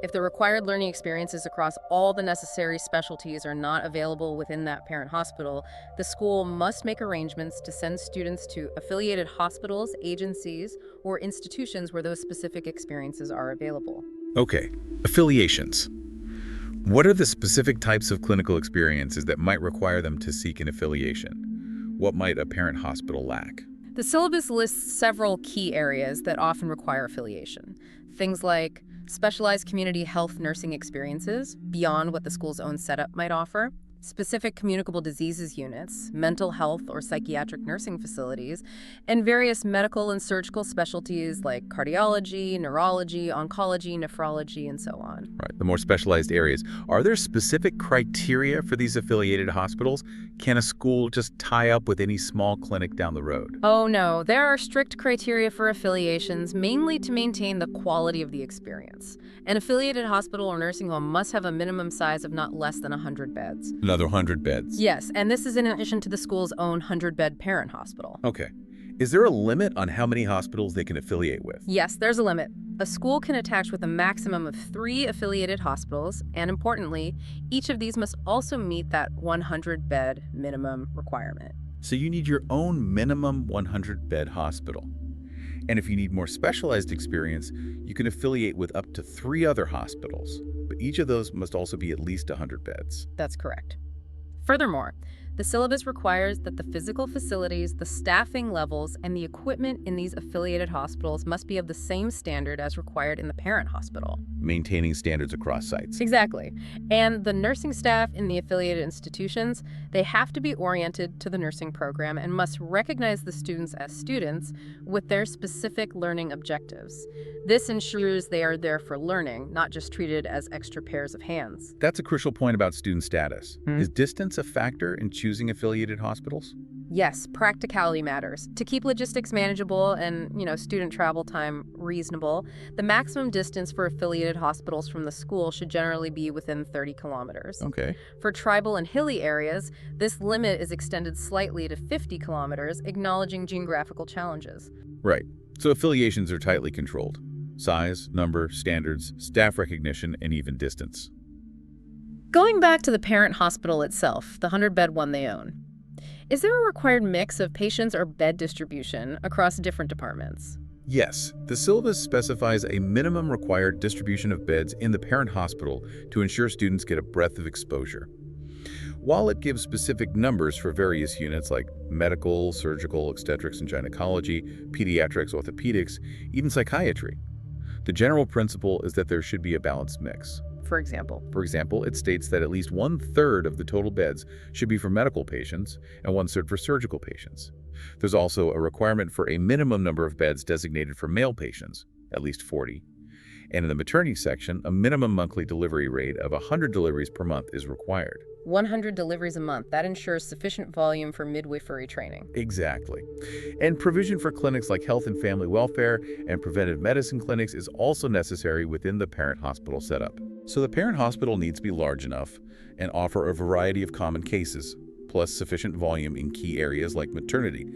If the required learning experiences across all the necessary specialties are not available within that parent hospital, the school must make arrangements to send students to affiliated hospitals, agencies, or institutions where those specific experiences are available.
Okay, affiliations. What are the specific types of clinical experiences that might require them to seek an affiliation? What might a parent hospital lack?
The syllabus lists several key areas that often require affiliation. Things like specialized community health nursing experiences beyond what the school's own setup might offer, specific communicable diseases units, mental health or psychiatric nursing facilities, and various medical and surgical specialties like cardiology, neurology, oncology, nephrology, and so on.
Right, the more specialized areas. Are there specific criteria for these affiliated hospitals? Can a school just tie up with any small clinic down the road?
Oh no, there are strict criteria for affiliations, mainly to maintain the quality of the experience. An affiliated hospital or nursing home must have a minimum size of not less than 100 beds.
Another 100 beds.
Yes, and this is in addition to the school's own 100-bed parent hospital.
Okay. Is there a limit on how many hospitals they can affiliate with?
Yes, there's a limit. A school can attach with a maximum of 3 affiliated hospitals, and importantly, each of these must also meet that 100-bed minimum requirement.
So you need your own minimum 100-bed hospital. And if you need more specialized experience, you can affiliate with up to 3 other hospitals. But each of those must also be at least 100 beds.
That's correct. Furthermore, the syllabus requires that the physical facilities, the staffing levels, and the equipment in these affiliated hospitals must be of the same standard as required in the parent hospital.
Maintaining standards across sites.
Exactly. And the nursing staff in the affiliated institutions, they have to be oriented to the nursing program and must recognize the students as students with their specific learning objectives. This ensures they are there for learning, not just treated as extra pairs of hands.
That's a crucial point about student status. Is distance a factor in choosing affiliated hospitals?
Yes, practicality matters. To keep logistics manageable and, student travel time reasonable, the maximum distance for affiliated hospitals from the school should generally be within 30 kilometers.
Okay.
For tribal and hilly areas, this limit is extended slightly to 50 kilometers, acknowledging geographical challenges.
Right. So affiliations are tightly controlled. Size, number, standards, staff recognition, and even distance.
Going back to the parent hospital itself, the 100-bed one they own, is there a required mix of patients or bed distribution across different departments?
Yes, the syllabus specifies a minimum required distribution of beds in the parent hospital to ensure students get a breadth of exposure. While it gives specific numbers for various units like medical, surgical, obstetrics and gynecology, pediatrics, orthopedics, even psychiatry, the general principle is that there should be a balanced mix.
For example,
it states that at least 1/3 of the total beds should be for medical patients and 1/3 for surgical patients. There's also a requirement for a minimum number of beds designated for male patients, at least 40. And in the maternity section, a minimum monthly delivery rate of 100 deliveries per month is required.
100 deliveries a month. That ensures sufficient volume for midwifery training.
Exactly. And provision for clinics like health and family welfare and preventive medicine clinics is also necessary within the parent hospital setup. So the parent hospital needs to be large enough and offer a variety of common cases, plus sufficient volume in key areas like maternity.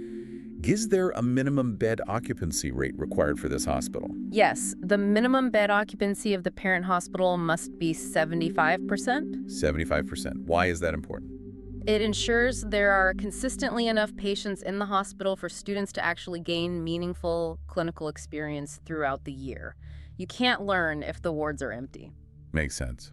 Is there a minimum bed occupancy rate required for this hospital?
Yes, the minimum bed occupancy of the parent hospital must be 75%.
75%. Why is that important?
It ensures there are consistently enough patients in the hospital for students to actually gain meaningful clinical experience throughout the year. You can't learn if the wards are empty.
Makes sense.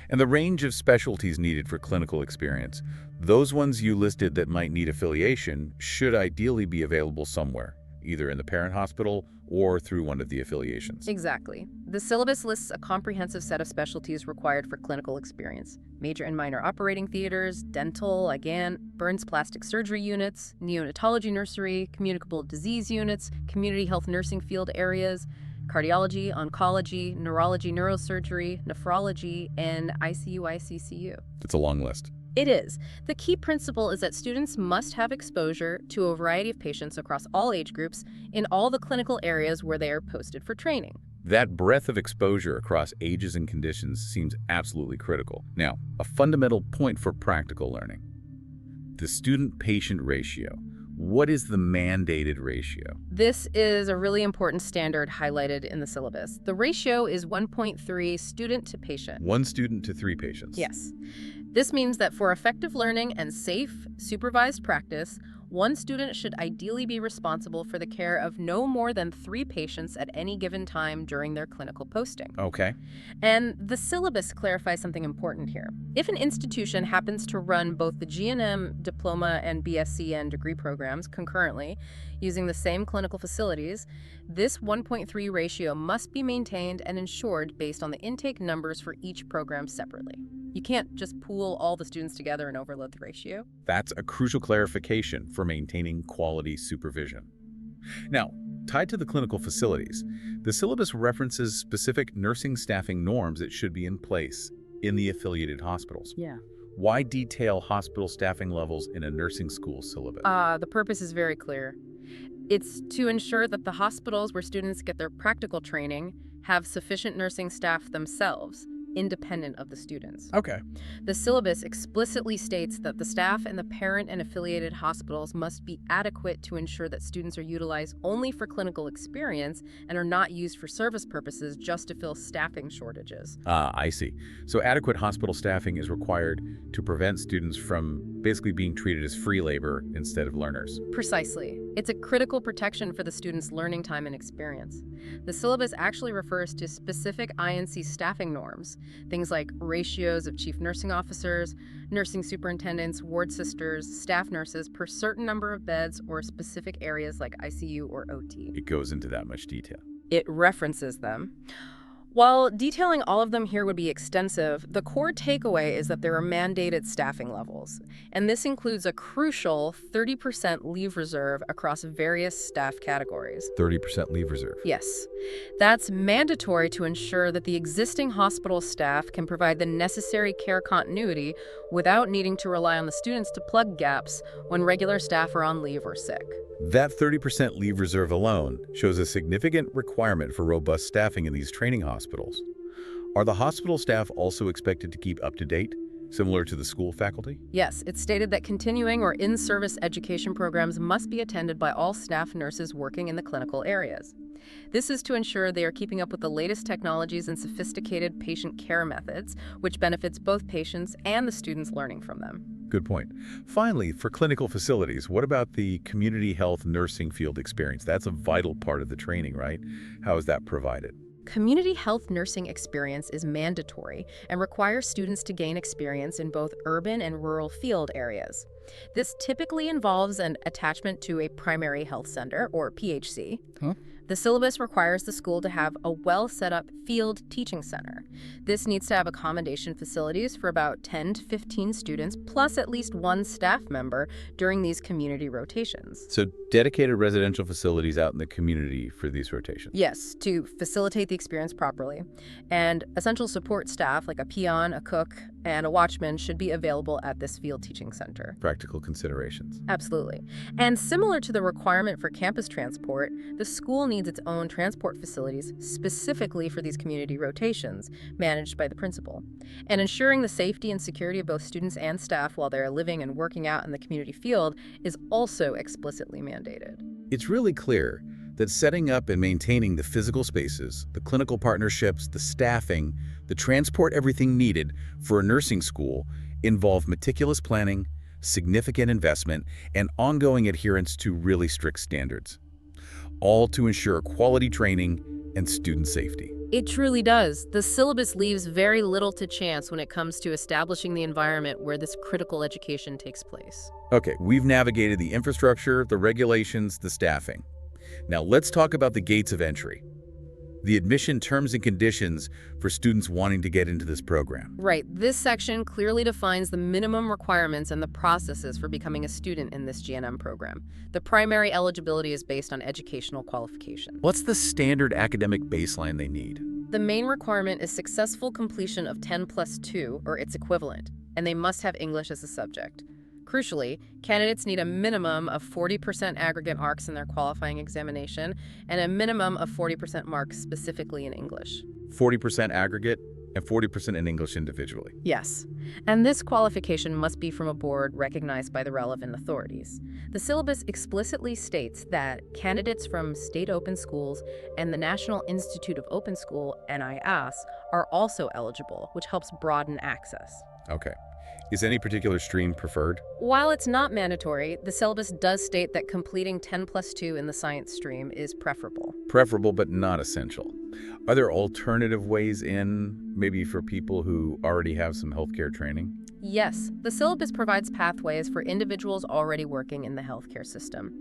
And the range of specialties needed for clinical experience, those ones you listed that might need affiliation, should ideally be available somewhere, either in the parent hospital or through one of the affiliations.
Exactly. The syllabus lists a comprehensive set of specialties required for clinical experience. Major and minor operating theaters, dental, again, burns plastic surgery units, neonatology nursery, communicable disease units, community health nursing field areas, cardiology, oncology, neurology, neurosurgery, nephrology, and ICU/ICCU.
It's a long list.
It is. The key principle is that students must have exposure to a variety of patients across all age groups in all the clinical areas where they are posted for training.
That breadth of exposure across ages and conditions seems absolutely critical. Now, a fundamental point for practical learning. The student-patient ratio. What is the mandated ratio?
This is a really important standard highlighted in the syllabus. The ratio is 1.3 student to patient.
1 student to 3 patients.
Yes. This means that for effective learning and safe, supervised practice, one student should ideally be responsible for the care of no more than 3 patients at any given time during their clinical posting.
Okay.
And the syllabus clarifies something important here. If an institution happens to run both the GNM diploma and BSc degree programs concurrently, using the same clinical facilities, this 1.3 ratio must be maintained and ensured based on the intake numbers for each program separately. You can't just pool all the students together and overload the ratio.
That's a crucial clarification for maintaining quality supervision. Now, tied to the clinical facilities, the syllabus references specific nursing staffing norms that should be in place in the affiliated hospitals.
Yeah.
Why detail hospital staffing levels in a nursing school syllabus?
The purpose is very clear. It's to ensure that the hospitals where students get their practical training have sufficient nursing staff themselves, independent of the students.
Okay.
The syllabus explicitly states that the staff in the parent and affiliated hospitals must be adequate to ensure that students are utilized only for clinical experience and are not used for service purposes just to fill staffing shortages.
I see. So adequate hospital staffing is required to prevent students from basically being treated as free labor instead of learners.
Precisely. It's a critical protection for the students' learning time and experience. The syllabus actually refers to specific INC staffing norms, things like ratios of chief nursing officers, nursing superintendents, ward sisters, staff nurses per certain number of beds or specific areas like ICU or OT.
It goes into that much detail.
It references them. While detailing all of them here would be extensive, the core takeaway is that there are mandated staffing levels, and this includes a crucial 30% leave reserve across various staff categories.
30% leave reserve.
Yes, that's mandatory to ensure that the existing hospital staff can provide the necessary care continuity without needing to rely on the students to plug gaps when regular staff are on leave or sick.
That 30% leave reserve alone shows a significant requirement for robust staffing in these training hospitals. Are the hospital staff also expected to keep up to date, similar to the school faculty?
Yes, it's stated that continuing or in-service education programs must be attended by all staff nurses working in the clinical areas. This is to ensure they are keeping up with the latest technologies and sophisticated patient care methods, which benefits both patients and the students learning from them.
Good point. Finally, for clinical facilities, what about the community health nursing field experience? That's a vital part of the training, right? How is that provided?
Community health nursing experience is mandatory and requires students to gain experience in both urban and rural field areas. This typically involves an attachment to a primary health center, or PHC. The syllabus requires the school to have a well-set-up field teaching center. This needs to have accommodation facilities for about 10 to 15 students, plus at least one staff member during these community rotations.
So dedicated residential facilities out in the community for these rotations?
Yes, to facilitate the experience properly. And essential support staff, like a peon, a cook, and a watchman, should be available at this field teaching center.
Practical considerations.
Absolutely. And similar to the requirement for campus transport, the school needs its own transport facilities specifically for these community rotations, managed by the principal. And ensuring the safety and security of both students and staff while they're living and working out in the community field is also explicitly mandated.
It's really clear that setting up and maintaining the physical spaces, the clinical partnerships, the staffing, the transport, everything needed for a nursing school involve meticulous planning, significant investment, and ongoing adherence to really strict standards, all to ensure quality training and student safety.
It truly does. The syllabus leaves very little to chance when it comes to establishing the environment where this critical education takes place.
Okay, we've navigated the infrastructure, the regulations, the staffing. Now let's talk about the gates of entry. The admission terms and conditions for students wanting to get into this program.
Right. This section clearly defines the minimum requirements and the processes for becoming a student in this GNM program. The primary eligibility is based on educational qualification.
What's the standard academic baseline they need?
The main requirement is successful completion of 10+2, or its equivalent, and they must have English as a subject. Crucially, candidates need a minimum of 40% aggregate marks in their qualifying examination and a minimum of 40% marks specifically in English.
40% aggregate and 40% in English individually.
Yes, and this qualification must be from a board recognized by the relevant authorities. The syllabus explicitly states that candidates from state open schools and the National Institute of Open School, NIAS, are also eligible, which helps broaden access.
Okay. Is any particular stream preferred?
While it's not mandatory, the syllabus does state that completing 10+2 in the science stream is preferable.
Preferable, but not essential. Are there alternative ways in, maybe for people who already have some healthcare training?
Yes, the syllabus provides pathways for individuals already working in the healthcare system.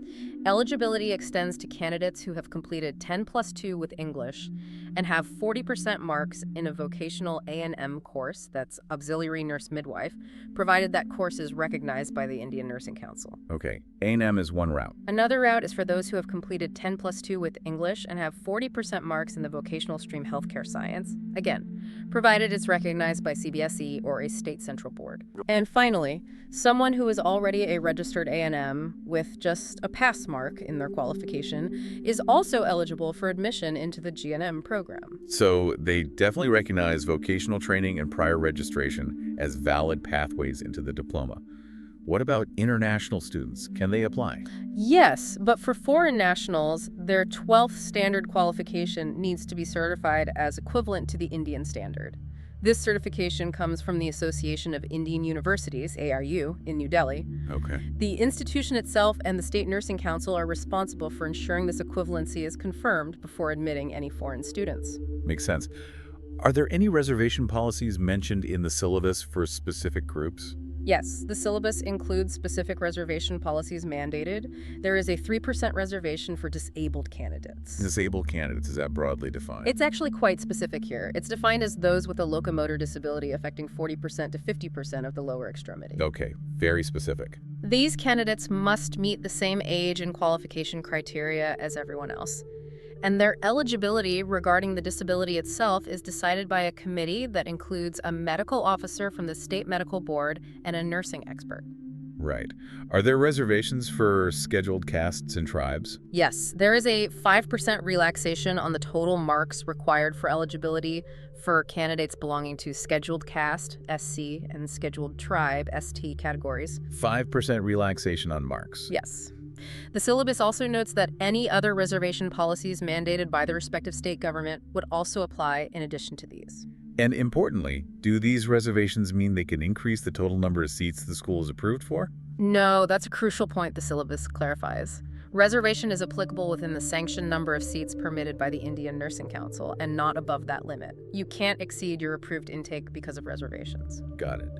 Eligibility extends to candidates who have completed 10+2 with English and have 40% marks in a vocational A&M course, that's Auxiliary Nurse Midwife, provided that course is recognized by the Indian Nursing Council.
Okay, A&M is one route.
Another route is for those who have completed 10+2 with English and have 40% marks in the vocational stream Healthcare Science, again, provided it's recognized by CBSE or a state central board. And finally, someone who is already a registered A&M with just a pass mark in their qualification is also eligible for admission into the GNM program.
So they definitely recognize vocational training and prior registration as valid pathways into the diploma. What about international students? Can they apply?
Yes, but for foreign nationals, their 12th standard qualification needs to be certified as equivalent to the Indian standard. This certification comes from the Association of Indian Universities, ARU, in New Delhi.
Okay.
The institution itself and the State Nursing Council are responsible for ensuring this equivalency is confirmed before admitting any foreign students.
Makes sense. Are there any reservation policies mentioned in the syllabus for specific groups?
Yes, the syllabus includes specific reservation policies mandated. There is a 3% reservation for disabled candidates.
Disabled candidates, is that broadly defined?
It's actually quite specific here. It's defined as those with a locomotor disability affecting 40% to 50% of the lower extremity.
Okay, very specific.
These candidates must meet the same age and qualification criteria as everyone else. And their eligibility regarding the disability itself is decided by a committee that includes a medical officer from the state medical board and a nursing expert.
Right. Are there reservations for scheduled castes and tribes?
Yes, there is a 5% relaxation on the total marks required for eligibility for candidates belonging to scheduled caste, SC, and scheduled tribe, ST categories.
5% relaxation on marks.
Yes. The syllabus also notes that any other reservation policies mandated by the respective state government would also apply in addition to these.
And importantly, do these reservations mean they can increase the total number of seats the school is approved for?
No, that's a crucial point the syllabus clarifies. Reservation is applicable within the sanctioned number of seats permitted by the Indian Nursing Council and not above that limit. You can't exceed your approved intake because of reservations.
Got it.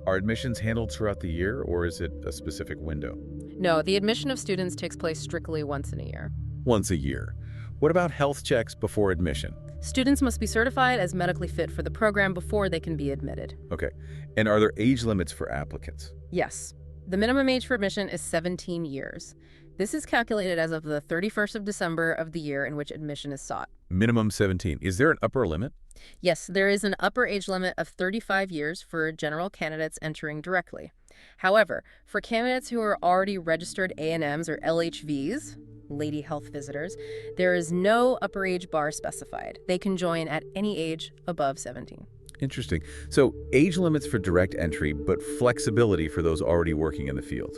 Are admissions handled throughout the year, or is it a specific window?
No, the admission of students takes place strictly once in a year.
Once a year. What about health checks before admission?
Students must be certified as medically fit for the program before they can be admitted.
Okay. And are there age limits for applicants?
Yes. The minimum age for admission is 17 years. This is calculated as of the 31st of December of the year in which admission is sought.
Minimum 17. Is there an upper limit?
Yes, there is an upper age limit of 35 years for general candidates entering directly. However, for candidates who are already registered ANMs or LHVs, lady health visitors, there is no upper age bar specified. They can join at any age above 17.
Interesting. So age limits for direct entry, but flexibility for those already working in the field.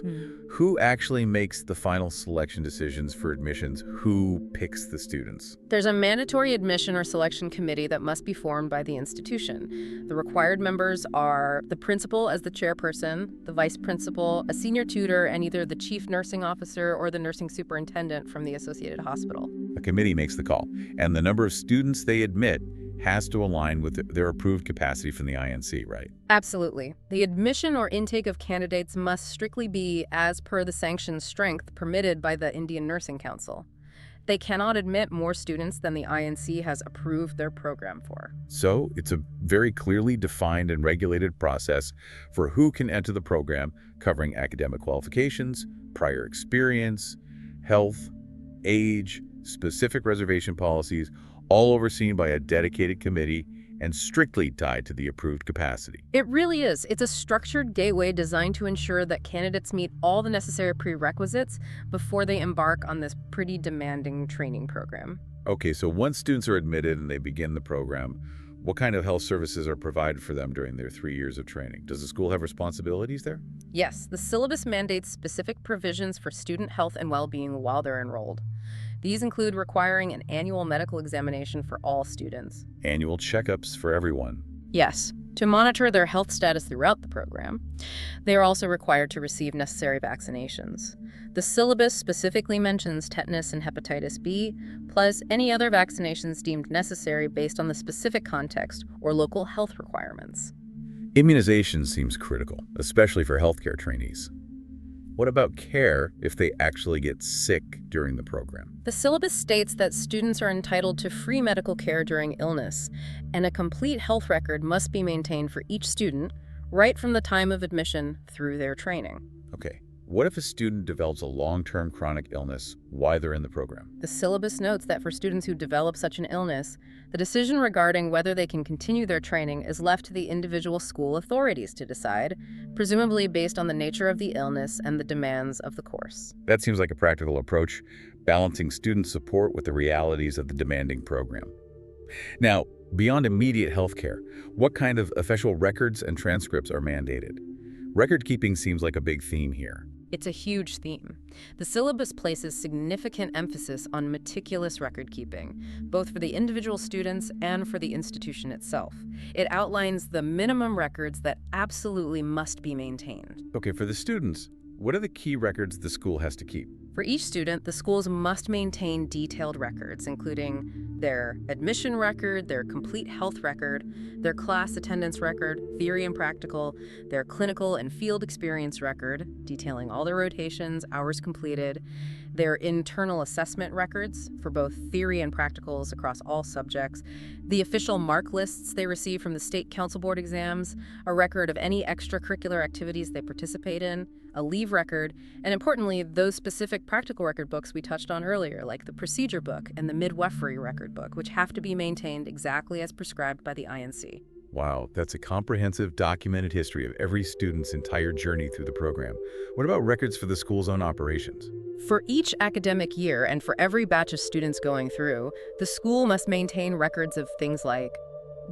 Who actually makes the final selection decisions for admissions? Who picks the students?
There's a mandatory admission or selection committee that must be formed by the institution. The required members are the principal as the chairperson, the vice principal, a senior tutor, and either the chief nursing officer or the nursing superintendent from the associated hospital.
A committee makes the call, and the number of students they admit has to align with their approved capacity from the INC, right?
Absolutely. The admission or intake of candidates must strictly be as per the sanctioned strength permitted by the Indian Nursing Council. They cannot admit more students than the INC has approved their program for.
So it's a very clearly defined and regulated process for who can enter the program, covering academic qualifications, prior experience, health, age, specific reservation policies, all overseen by a dedicated committee and strictly tied to the approved capacity.
It really is. It's a structured gateway designed to ensure that candidates meet all the necessary prerequisites before they embark on this pretty demanding training program.
Okay, so once students are admitted and they begin the program, what kind of health services are provided for them during their 3 years of training? Does the school have responsibilities there?
Yes, the syllabus mandates specific provisions for student health and well-being while they're enrolled. These include requiring an annual medical examination for all students.
Annual checkups for everyone.
Yes, to monitor their health status throughout the program. They are also required to receive necessary vaccinations. The syllabus specifically mentions tetanus and hepatitis B, plus any other vaccinations deemed necessary based on the specific context or local health requirements.
Immunization seems critical, especially for healthcare trainees. What about care if they actually get sick during the program?
The syllabus states that students are entitled to free medical care during illness, and a complete health record must be maintained for each student right from the time of admission through their training.
Okay, what if a student develops a long-term chronic illness while they're in the program?
The syllabus notes that for students who develop such an illness, the decision regarding whether they can continue their training is left to the individual school authorities to decide, presumably based on the nature of the illness and the demands of the course.
That seems like a practical approach, balancing student support with the realities of the demanding program. Now, beyond immediate health care, what kind of official records and transcripts are mandated? Record keeping seems like a big theme here.
It's a huge theme. The syllabus places significant emphasis on meticulous record keeping, both for the individual students and for the institution itself. It outlines the minimum records that absolutely must be maintained.
Okay, for the students, what are the key records the school has to keep?
For each student, the schools must maintain detailed records, including their admission record, their complete health record, their class attendance record, theory and practical, their clinical and field experience record, detailing all their rotations, hours completed, their internal assessment records for both theory and practicals across all subjects, the official mark lists they receive from the state council board exams, a record of any extracurricular activities they participate in, a leave record, and importantly, those specific practical record books we touched on earlier, like the procedure book and the midwifery record book, which have to be maintained exactly as prescribed by the INC.
Wow, that's a comprehensive, documented history of every student's entire journey through the program. What about records for the school's own operations?
For each academic year and for every batch of students going through, the school must maintain records of things like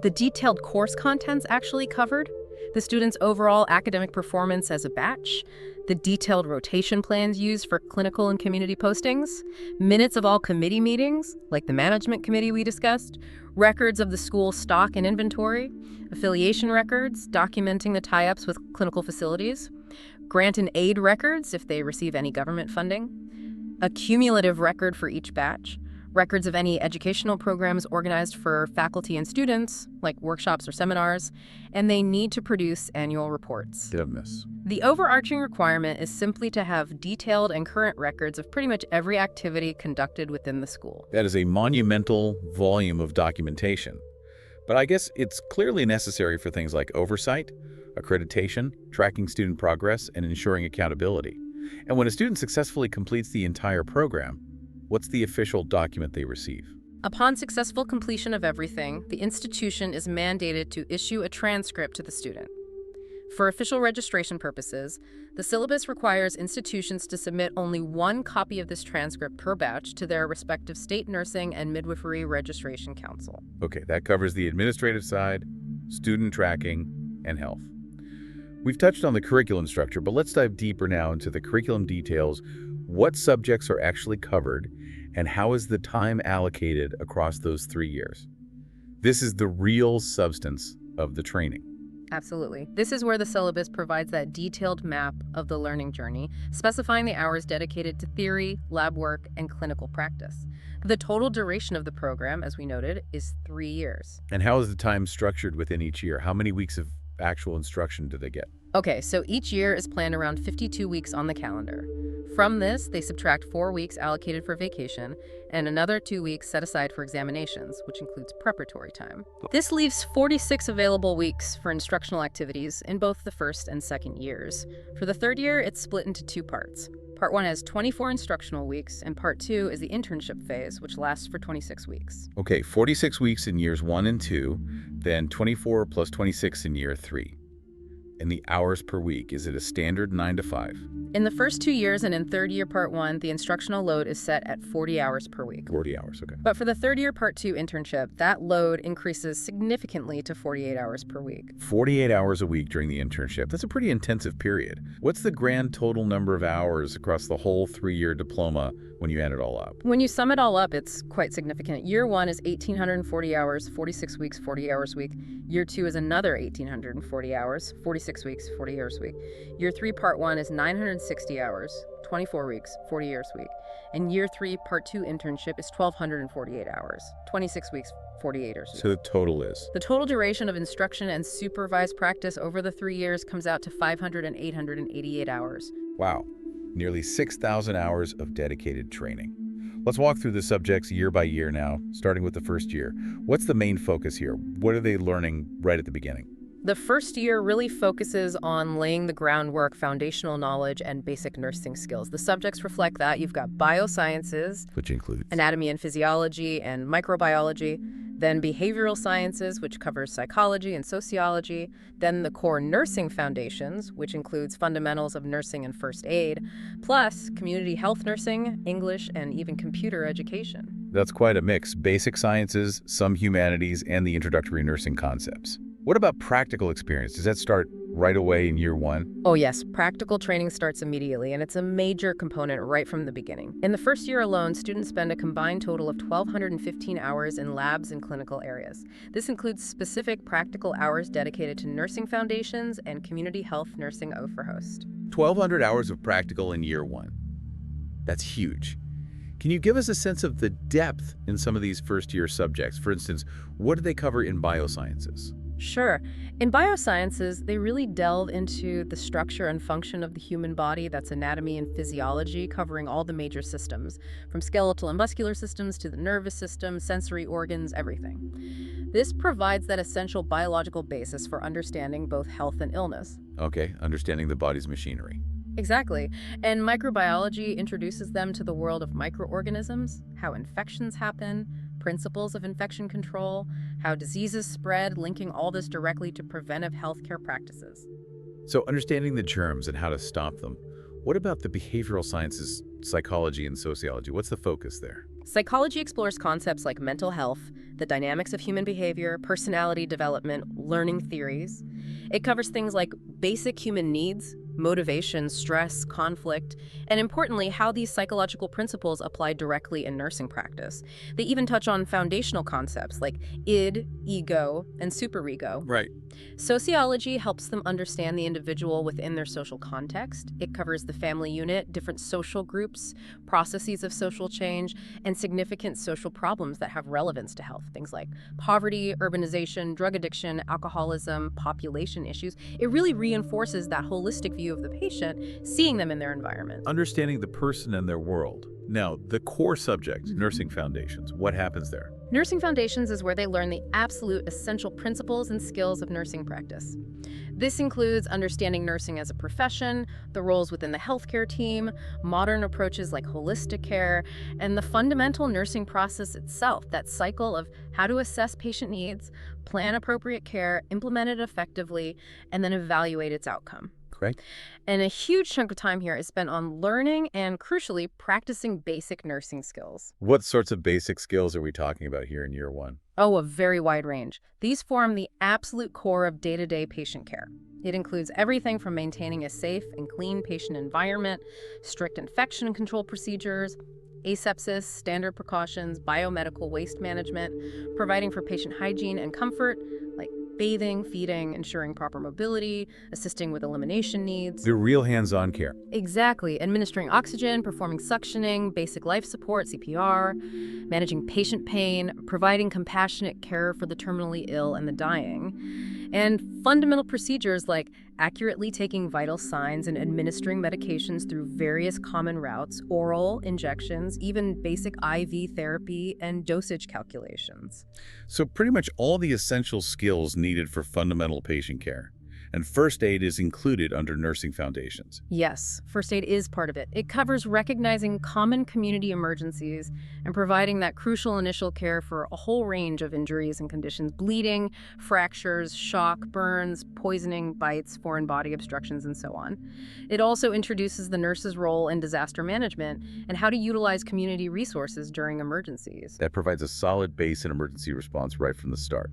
the detailed course contents actually covered, the students' overall academic performance as a batch, the detailed rotation plans used for clinical and community postings, minutes of all committee meetings, like the management committee we discussed, records of the school's stock and inventory, affiliation records documenting the tie-ups with clinical facilities, grant and aid records if they receive any government funding, a cumulative record for each batch, records of any educational programs organized for faculty and students, like workshops or seminars, and they need to produce annual reports.
Goodness.
The overarching requirement is simply to have detailed and current records of pretty much every activity conducted within the school.
That is a monumental volume of documentation. But I guess it's clearly necessary for things like oversight, accreditation, tracking student progress, and ensuring accountability. And when a student successfully completes the entire program, what's the official document they receive?
Upon successful completion of everything, the institution is mandated to issue a transcript to the student. For official registration purposes, the syllabus requires institutions to submit only one copy of this transcript per batch to their respective state nursing and midwifery registration council.
Okay, that covers the administrative side, student tracking, and health. We've touched on the curriculum structure, but let's dive deeper now into the curriculum details. What subjects are actually covered, and how is the time allocated across those 3 years? This is the real substance of the training.
Absolutely. This is where the syllabus provides that detailed map of the learning journey, specifying the hours dedicated to theory, lab work, and clinical practice. The total duration of the program, as we noted, is 3 years.
And how is the time structured within each year? How many weeks of actual instruction do they get?
Okay, so each year is planned around 52 weeks on the calendar. From this, they subtract 4 weeks allocated for vacation and another 2 weeks set aside for examinations, which includes preparatory time. This leaves 46 available weeks for instructional activities in both the first and second years. For the third year, it's split into 2 parts. Part 1 has 24 instructional weeks, and Part 2 is the internship phase, which lasts for 26 weeks.
Okay, 46 weeks in years 1 and 2, then 24 plus 26 in year 3. And the hours per week, is it a standard 9 to 5?
In the first 2 years and in third year Part 1, the instructional load is set at 40 hours per week.
40 hours, okay.
But for the third year Part 2 internship, that load increases significantly to 48 hours per week.
48 hours a week during the internship. That's a pretty intensive period. What's the grand total number of hours across the whole 3-year diploma when you add it all up?
When you sum it all up, it's quite significant. Year 1 is 1,840 hours, 46 weeks, 40 hours a week. Year 2 is another 1,840 hours, 46 weeks, 40 hours a week. Year 3 Part 1 is 960 hours, 24 weeks, 40 hours a week. And Year 3 Part 2 internship is 1,248 hours, 26 weeks, 48 hours a week.
So the total is?
The total duration of instruction and supervised practice over the 3 years comes out to 500 and 888 hours.
Wow. Nearly 6,000 hours of dedicated training. Let's walk through the subjects year by year now, starting with the first year. What's the main focus here? What are they learning right at the beginning?
The first year really focuses on laying the groundwork, foundational knowledge, and basic nursing skills. The subjects reflect that. You've got biosciences,
Which includes?
anatomy and physiology, and microbiology. Then behavioral sciences, which covers psychology and sociology. Then the core nursing foundations, which includes fundamentals of nursing and first aid, plus community health nursing, English, and even computer education.
That's quite a mix. Basic sciences, some humanities, and the introductory nursing concepts. What about practical experience? Does that start right away in year 1?
Oh yes, practical training starts immediately, and it's a major component right from the beginning. In the first year alone, students spend a combined total of 1,215 hours in labs and clinical areas. This includes specific practical hours dedicated to nursing foundations and community health nursing OFR host.
1,200 hours of practical in year 1. That's huge. Can you give us a sense of the depth in some of these first-year subjects? For instance, what do they cover in biosciences?
Sure. In biosciences, they really delve into the structure and function of the human body. That's anatomy and physiology, covering all the major systems, from skeletal and muscular systems to the nervous system, sensory organs, everything. This provides that essential biological basis for understanding both health and illness.
Okay, understanding the body's machinery.
Exactly. And microbiology introduces them to the world of microorganisms, how infections happen, principles of infection control, how diseases spread, linking all this directly to preventive healthcare practices.
So understanding the germs and how to stop them. What about the behavioral sciences, psychology and sociology? What's the focus there?
Psychology explores concepts like mental health, the dynamics of human behavior, personality development, learning theories. It covers things like basic human needs, motivation, stress, conflict, and importantly, how these psychological principles apply directly in nursing practice. They even touch on foundational concepts like id, ego, and superego.
Right.
Sociology helps them understand the individual within their social context. It covers the family unit, different social groups, processes of social change, and significant social problems that have relevance to health. Things like poverty, urbanization, drug addiction, alcoholism, population issues. It really reinforces that holistic view of the patient, seeing them in their environment.
Understanding the person and their world. Now, the core subject, nursing foundations, what happens there?
Nursing foundations is where they learn the absolute essential principles and skills of nursing practice. This includes understanding nursing as a profession, the roles within the healthcare team, modern approaches like holistic care, and the fundamental nursing process itself, that cycle of how to assess patient needs, plan appropriate care, implement it effectively, and then evaluate its outcome.
Correct.
And a huge chunk of time here is spent on learning and, crucially, practicing basic nursing skills.
What sorts of basic skills are we talking about here in year one?
Oh, a very wide range. These form the absolute core of day-to-day patient care. It includes everything from maintaining a safe and clean patient environment, strict infection control procedures, asepsis, standard precautions, biomedical waste management, providing for patient hygiene and comfort, like bathing, feeding, ensuring proper mobility, assisting with elimination needs.
The real hands-on care.
Exactly. Administering oxygen, performing suctioning, basic life support, CPR, managing patient pain, providing compassionate care for the terminally ill and the dying, and fundamental procedures like accurately taking vital signs and administering medications through various common routes, oral, injections, even basic IV therapy, and dosage calculations.
So pretty much all the essential skills needed for fundamental patient care. And first aid is included under nursing foundations.
Yes, first aid is part of it. It covers recognizing common community emergencies and providing that crucial initial care for a whole range of injuries and conditions: bleeding, fractures, shock, burns, poisoning, bites, foreign body obstructions, and so on. It also introduces the nurse's role in disaster management and how to utilize community resources during emergencies.
That provides a solid base in emergency response right from the start.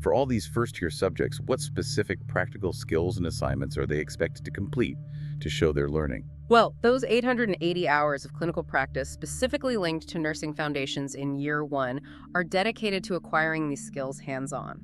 For all these first-year subjects, what specific practical skills and assignments are they expected to complete to show their learning?
Well, those 880 hours of clinical practice specifically linked to nursing foundations in year one are dedicated to acquiring these skills hands-on.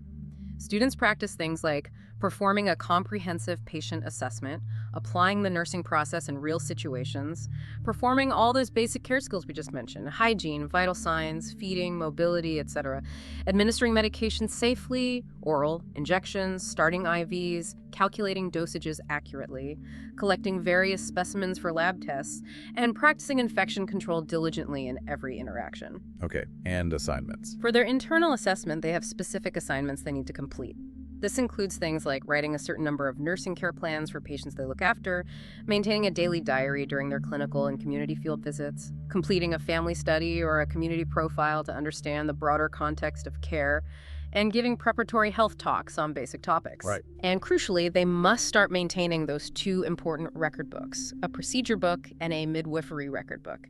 Students practice things like performing a comprehensive patient assessment, applying the nursing process in real situations, performing all those basic care skills we just mentioned: hygiene, vital signs, feeding, mobility, etc., administering medications safely, oral, injections, starting IVs, calculating dosages accurately, collecting various specimens for lab tests, and practicing infection control diligently in every interaction.
Okay, and assignments.
For their internal assessment, they have specific assignments they need to complete. This includes things like writing a certain number of nursing care plans for patients they look after, maintaining a daily diary during their clinical and community field visits, completing a family study or a community profile to understand the broader context of care, and giving preparatory health talks on basic topics.
Right.
And crucially, they must start maintaining those two important record books: a procedure book and a midwifery record book.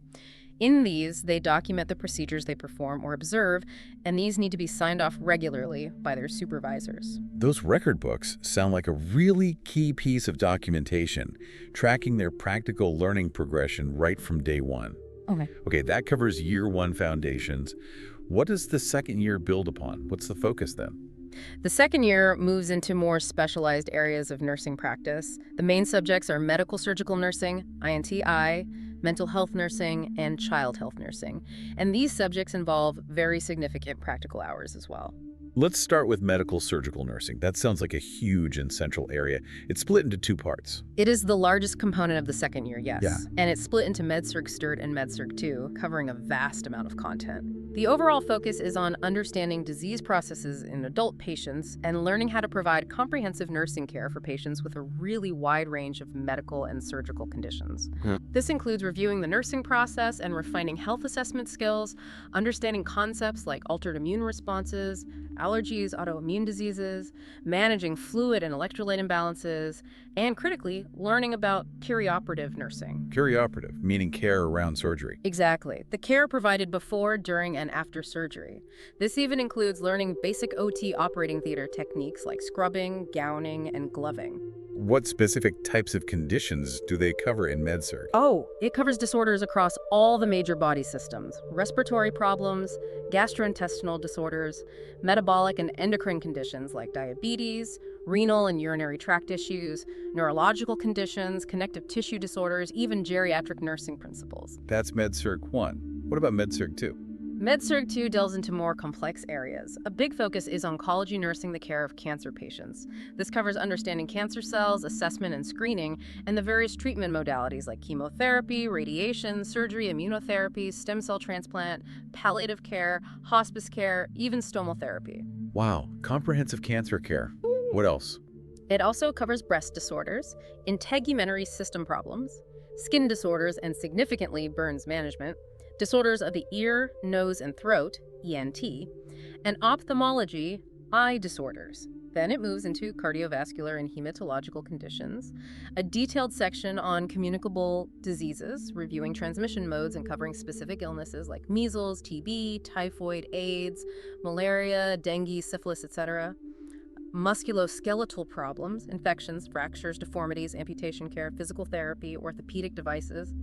In these, they document the procedures they perform or observe, and these need to be signed off regularly by their supervisors.
Those record books sound like a really key piece of documentation, tracking their practical learning progression right from day one. Okay, that covers year one foundations. What does the second year build upon? What's the focus then?
The second year moves into more specialized areas of nursing practice. The main subjects are medical surgical nursing, INTI, mental health nursing, and child health nursing. And these subjects involve very significant practical hours as well.
Let's start with medical surgical nursing. That sounds like a huge and central area. It's split into two parts.
It is the largest component of the second year, yes.
Yeah.
And it's split into Med-Surg-Sturt and Med-Surg-2, covering a vast amount of content. The overall focus is on understanding disease processes in adult patients and learning how to provide comprehensive nursing care for patients with a really wide range of medical and surgical conditions. This includes reviewing the nursing process and refining health assessment skills, understanding concepts like altered immune responses, allergies, autoimmune diseases, managing fluid and electrolyte imbalances, and critically, learning about perioperative nursing.
Perioperative, meaning care around surgery.
Exactly. The care provided before, during, and after surgery. This even includes learning basic OT operating theater techniques like scrubbing, gowning, and gloving.
What specific types of conditions do they cover in MedSurg?
Oh, it covers disorders across all the major body systems: respiratory problems, gastrointestinal disorders, metabolic and endocrine conditions like diabetes, renal and urinary tract issues, neurological conditions, connective tissue disorders, even geriatric nursing principles.
That's MedSurg 1. What about MedSurg 2?
Med-Surg 2 delves into more complex areas. A big focus is oncology nursing the care of cancer patients. This covers understanding cancer cells, assessment and screening, and the various treatment modalities like chemotherapy, radiation, surgery, immunotherapy, stem cell transplant, palliative care, hospice care, even stomal therapy.
Wow, comprehensive cancer care. What else?
It also covers breast disorders, integumentary system problems, skin disorders, and significantly burns management, disorders of the ear, nose, and throat, ENT, and ophthalmology, eye disorders. Then it moves into cardiovascular and hematological conditions, a detailed section on communicable diseases, reviewing transmission modes and covering specific illnesses like measles, TB, typhoid, AIDS, malaria, dengue, syphilis, etc., musculoskeletal problems, infections, fractures, deformities, amputation care, physical therapy, orthopedic devices,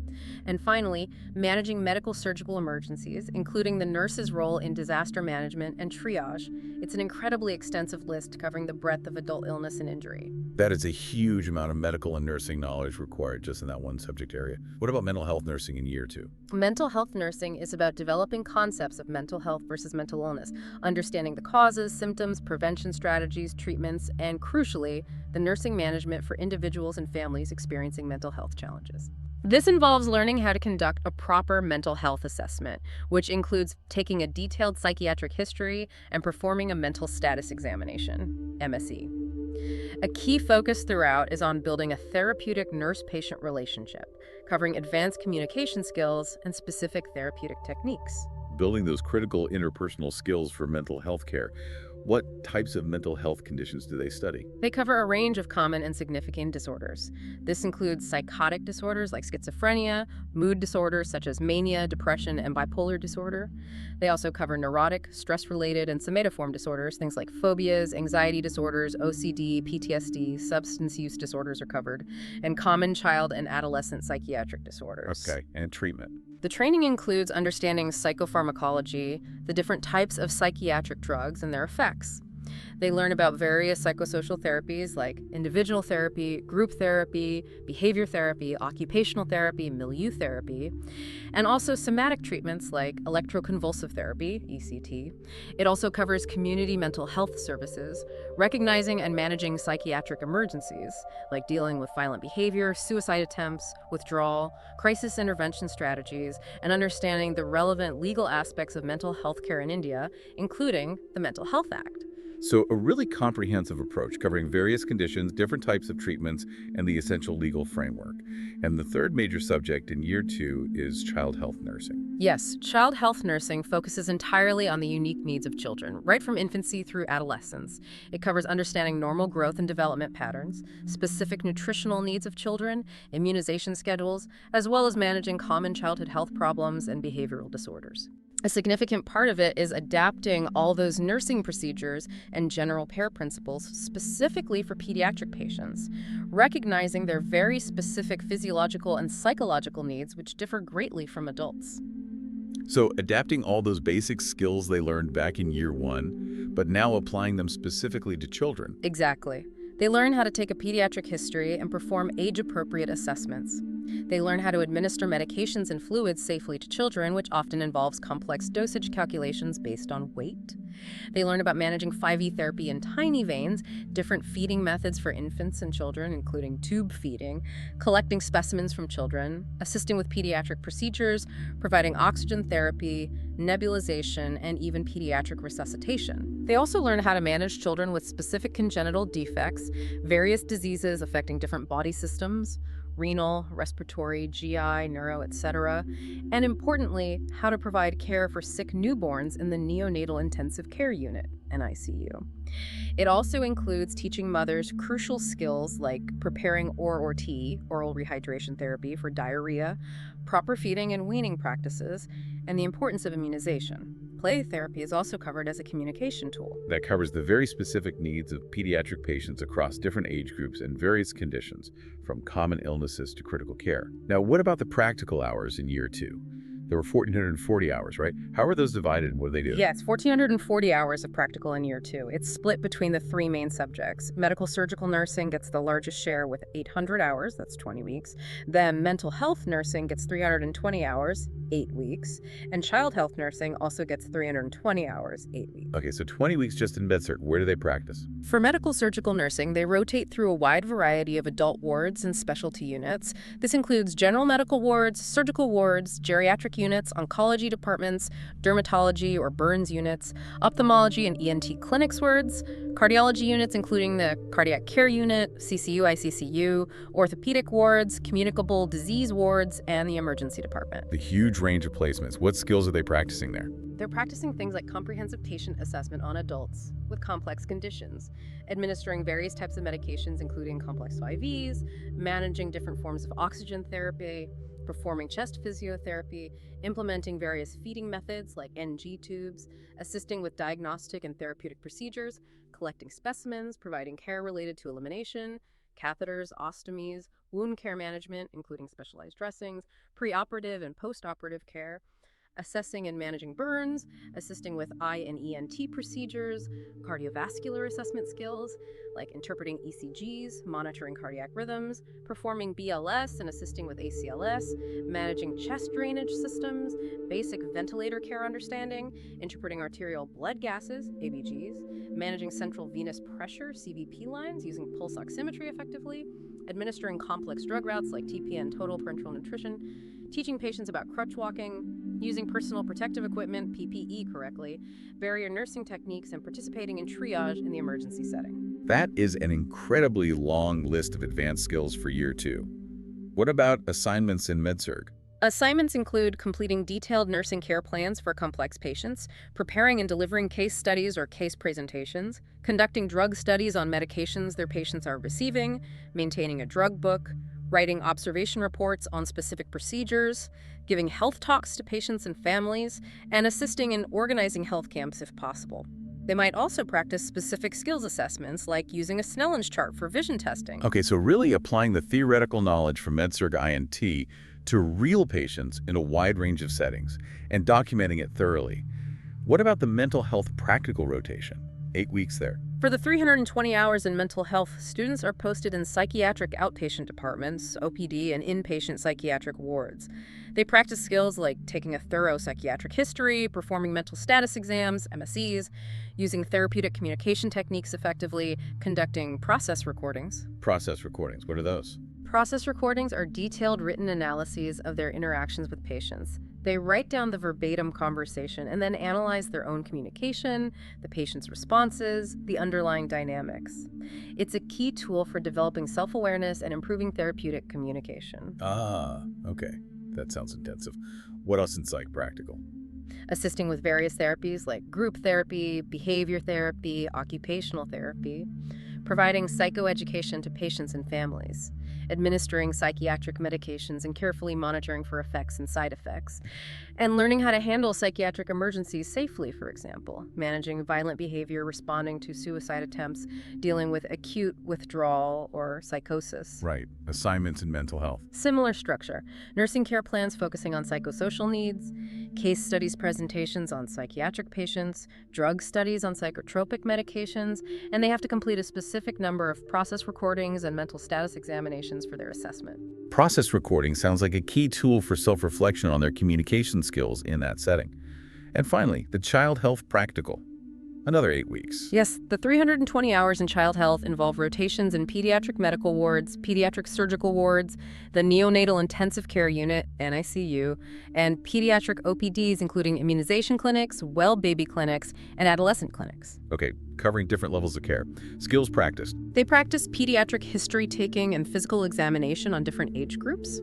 and finally, managing medical surgical emergencies, including the nurse's role in disaster management and triage. It's an incredibly extensive list covering the breadth of adult illness and injury.
That is a huge amount of medical and nursing knowledge required just in that one subject area. What about mental health nursing in year 2?
Mental health nursing is about developing concepts of mental health versus mental illness, understanding the causes, symptoms, prevention strategies, treatments, and crucially, the nursing management for individuals and families experiencing mental health challenges. This involves learning how to conduct a proper mental health assessment, which includes taking a detailed psychiatric history and performing a mental status examination, MSE. A key focus throughout is on building a therapeutic nurse-patient relationship, covering advanced communication skills and specific therapeutic techniques.
Building those critical interpersonal skills for mental health care. What types of mental health conditions do they study?
They cover a range of common and significant disorders. This includes psychotic disorders like schizophrenia, mood disorders such as mania, depression, and bipolar disorder. They also cover neurotic, stress-related, and somatoform disorders, things like phobias, anxiety disorders, OCD, PTSD, substance use disorders are covered, and common child and adolescent psychiatric disorders.
Okay, and treatment.
The training includes understanding psychopharmacology, the different types of psychiatric drugs, and their effects. They learn about various psychosocial therapies like individual therapy, group therapy, behavior therapy, occupational therapy, milieu therapy, and also somatic treatments like electroconvulsive therapy, ECT. It also covers community mental health services, recognizing and managing psychiatric emergencies like dealing with violent behavior, suicide attempts, withdrawal, crisis intervention strategies, and understanding the relevant legal aspects of mental health care in India, including the Mental Health Act.
So a really comprehensive approach covering various conditions, different types of treatments, and the essential legal framework. And the third major subject in year 2 is child health nursing.
Yes, child health nursing focuses entirely on the unique needs of children, right from infancy through adolescence. It covers understanding normal growth and development patterns, specific nutritional needs of children, immunization schedules, as well as managing common childhood health problems and behavioral disorders. A significant part of it is adapting all those nursing procedures and general care principles specifically for pediatric patients, recognizing their very specific physiological and psychological needs, which differ greatly from adults.
So adapting all those basic skills they learned back in year 1, but now applying them specifically to children.
Exactly. They learn how to take a pediatric history and perform age-appropriate assessments. They learn how to administer medications and fluids safely to children, which often involves complex dosage calculations based on weight. They learn about managing 5E therapy in tiny veins, different feeding methods for infants and children, including tube feeding, collecting specimens from children, assisting with pediatric procedures, providing oxygen therapy, nebulization, and even pediatric resuscitation. They also learn how to manage children with specific congenital defects, various diseases affecting different body systems, renal, respiratory, GI, neuro, etc., and importantly, how to provide care for sick newborns in the neonatal intensive care unit, NICU. It also includes teaching mothers crucial skills like preparing OR-T, oral rehydration therapy, for diarrhea, proper feeding and weaning practices, and the importance of immunization. Play therapy is also covered as a communication tool.
That covers the very specific needs of pediatric patients across different age groups and various conditions, from common illnesses to critical care. Now, what about the practical hours in year 2? There were 1,440 hours, right? How are those divided and what do they do?
Yes, 1,440 hours of practical in year 2. It's split between the 3 main subjects. Medical surgical nursing gets the largest share with 800 hours, that's 20 weeks. Then mental health nursing gets 320 hours, 8 weeks. And child health nursing also gets 320 hours, 8 weeks.
Okay, so 20 weeks just in med-surg. Where do they practice?
For medical surgical nursing, they rotate through a wide variety of adult wards and specialty units. This includes general medical wards, surgical wards, geriatric units, oncology departments, dermatology or burns units, ophthalmology and ENT clinics wards, cardiology units including the cardiac care unit, CCU, ICCU, orthopedic wards, communicable disease wards, and the emergency department.
The huge range of placements. What skills are they practicing there?
They're practicing things like comprehensive patient assessment on adults with complex conditions, administering various types of medications including complex IVs, managing different forms of oxygen therapy, performing chest physiotherapy, implementing various feeding methods like NG tubes, assisting with diagnostic and therapeutic procedures, collecting specimens, providing care related to elimination, catheters, ostomies, wound care management, including specialized dressings, preoperative and postoperative care, assessing and managing burns, assisting with eye and ENT procedures, cardiovascular assessment skills like interpreting ECGs, monitoring cardiac rhythms, performing BLS and assisting with ACLS, managing chest drainage systems, basic ventilator care understanding, interpreting arterial blood gases, ABGs, managing central venous pressure, CVP lines, using pulse oximetry effectively, administering complex drug routes like TPN, total parenteral nutrition, teaching patients about crutch walking, using personal protective equipment, PPE, correctly, barrier nursing techniques, and participating in triage in the emergency setting.
That is an incredibly long list of advanced skills for year 2. What about assignments in med-surg?
Assignments include completing detailed nursing care plans for complex patients, preparing and delivering case studies or case presentations, conducting drug studies on medications their patients are receiving, maintaining a drug book, writing observation reports on specific procedures, giving health talks to patients and families, and assisting in organizing health camps if possible. They might also practice specific skills assessments like using a Snellen's chart for vision testing.
Okay, so really applying the theoretical knowledge from med-surg INT to real patients in a wide range of settings and documenting it thoroughly. What about the mental health practical rotation? 8 weeks there.
For the 320 hours in mental health, students are posted in psychiatric outpatient departments, OPD, and inpatient psychiatric wards. They practice skills like taking a thorough psychiatric history, performing mental status exams, MSEs, using therapeutic communication techniques effectively, conducting process recordings.
Process recordings, what are those?
Process recordings are detailed written analyses of their interactions with patients. They write down the verbatim conversation and then analyze their own communication, the patient's responses, the underlying dynamics. It's a key tool for developing self-awareness and improving therapeutic communication.
Ah, okay. That sounds intensive. What else in psych practical?
Assisting with various therapies like group therapy, behavior therapy, occupational therapy, providing psychoeducation to patients and families, administering psychiatric medications and carefully monitoring for effects and side effects, and learning how to handle psychiatric emergencies safely, for example, managing violent behavior, responding to suicide attempts, dealing with acute withdrawal or psychosis.
Right. Assignments in mental health.
Similar structure. Nursing care plans focusing on psychosocial needs, case studies presentations on psychiatric patients, drug studies on psychotropic medications, and they have to complete a specific number of process recordings and mental status examinations for their assessment.
Process recording sounds like a key tool for self-reflection on their communication skills in that setting. And finally, the child health practical. Another 8 weeks.
Yes, the 320 hours in child health involve rotations in pediatric medical wards, pediatric surgical wards, the neonatal intensive care unit, NICU, and pediatric OPDs, including immunization clinics, well baby clinics, and adolescent clinics.
Okay, covering different levels of care. Skills practiced.
They practice pediatric history taking and physical examination on different age groups,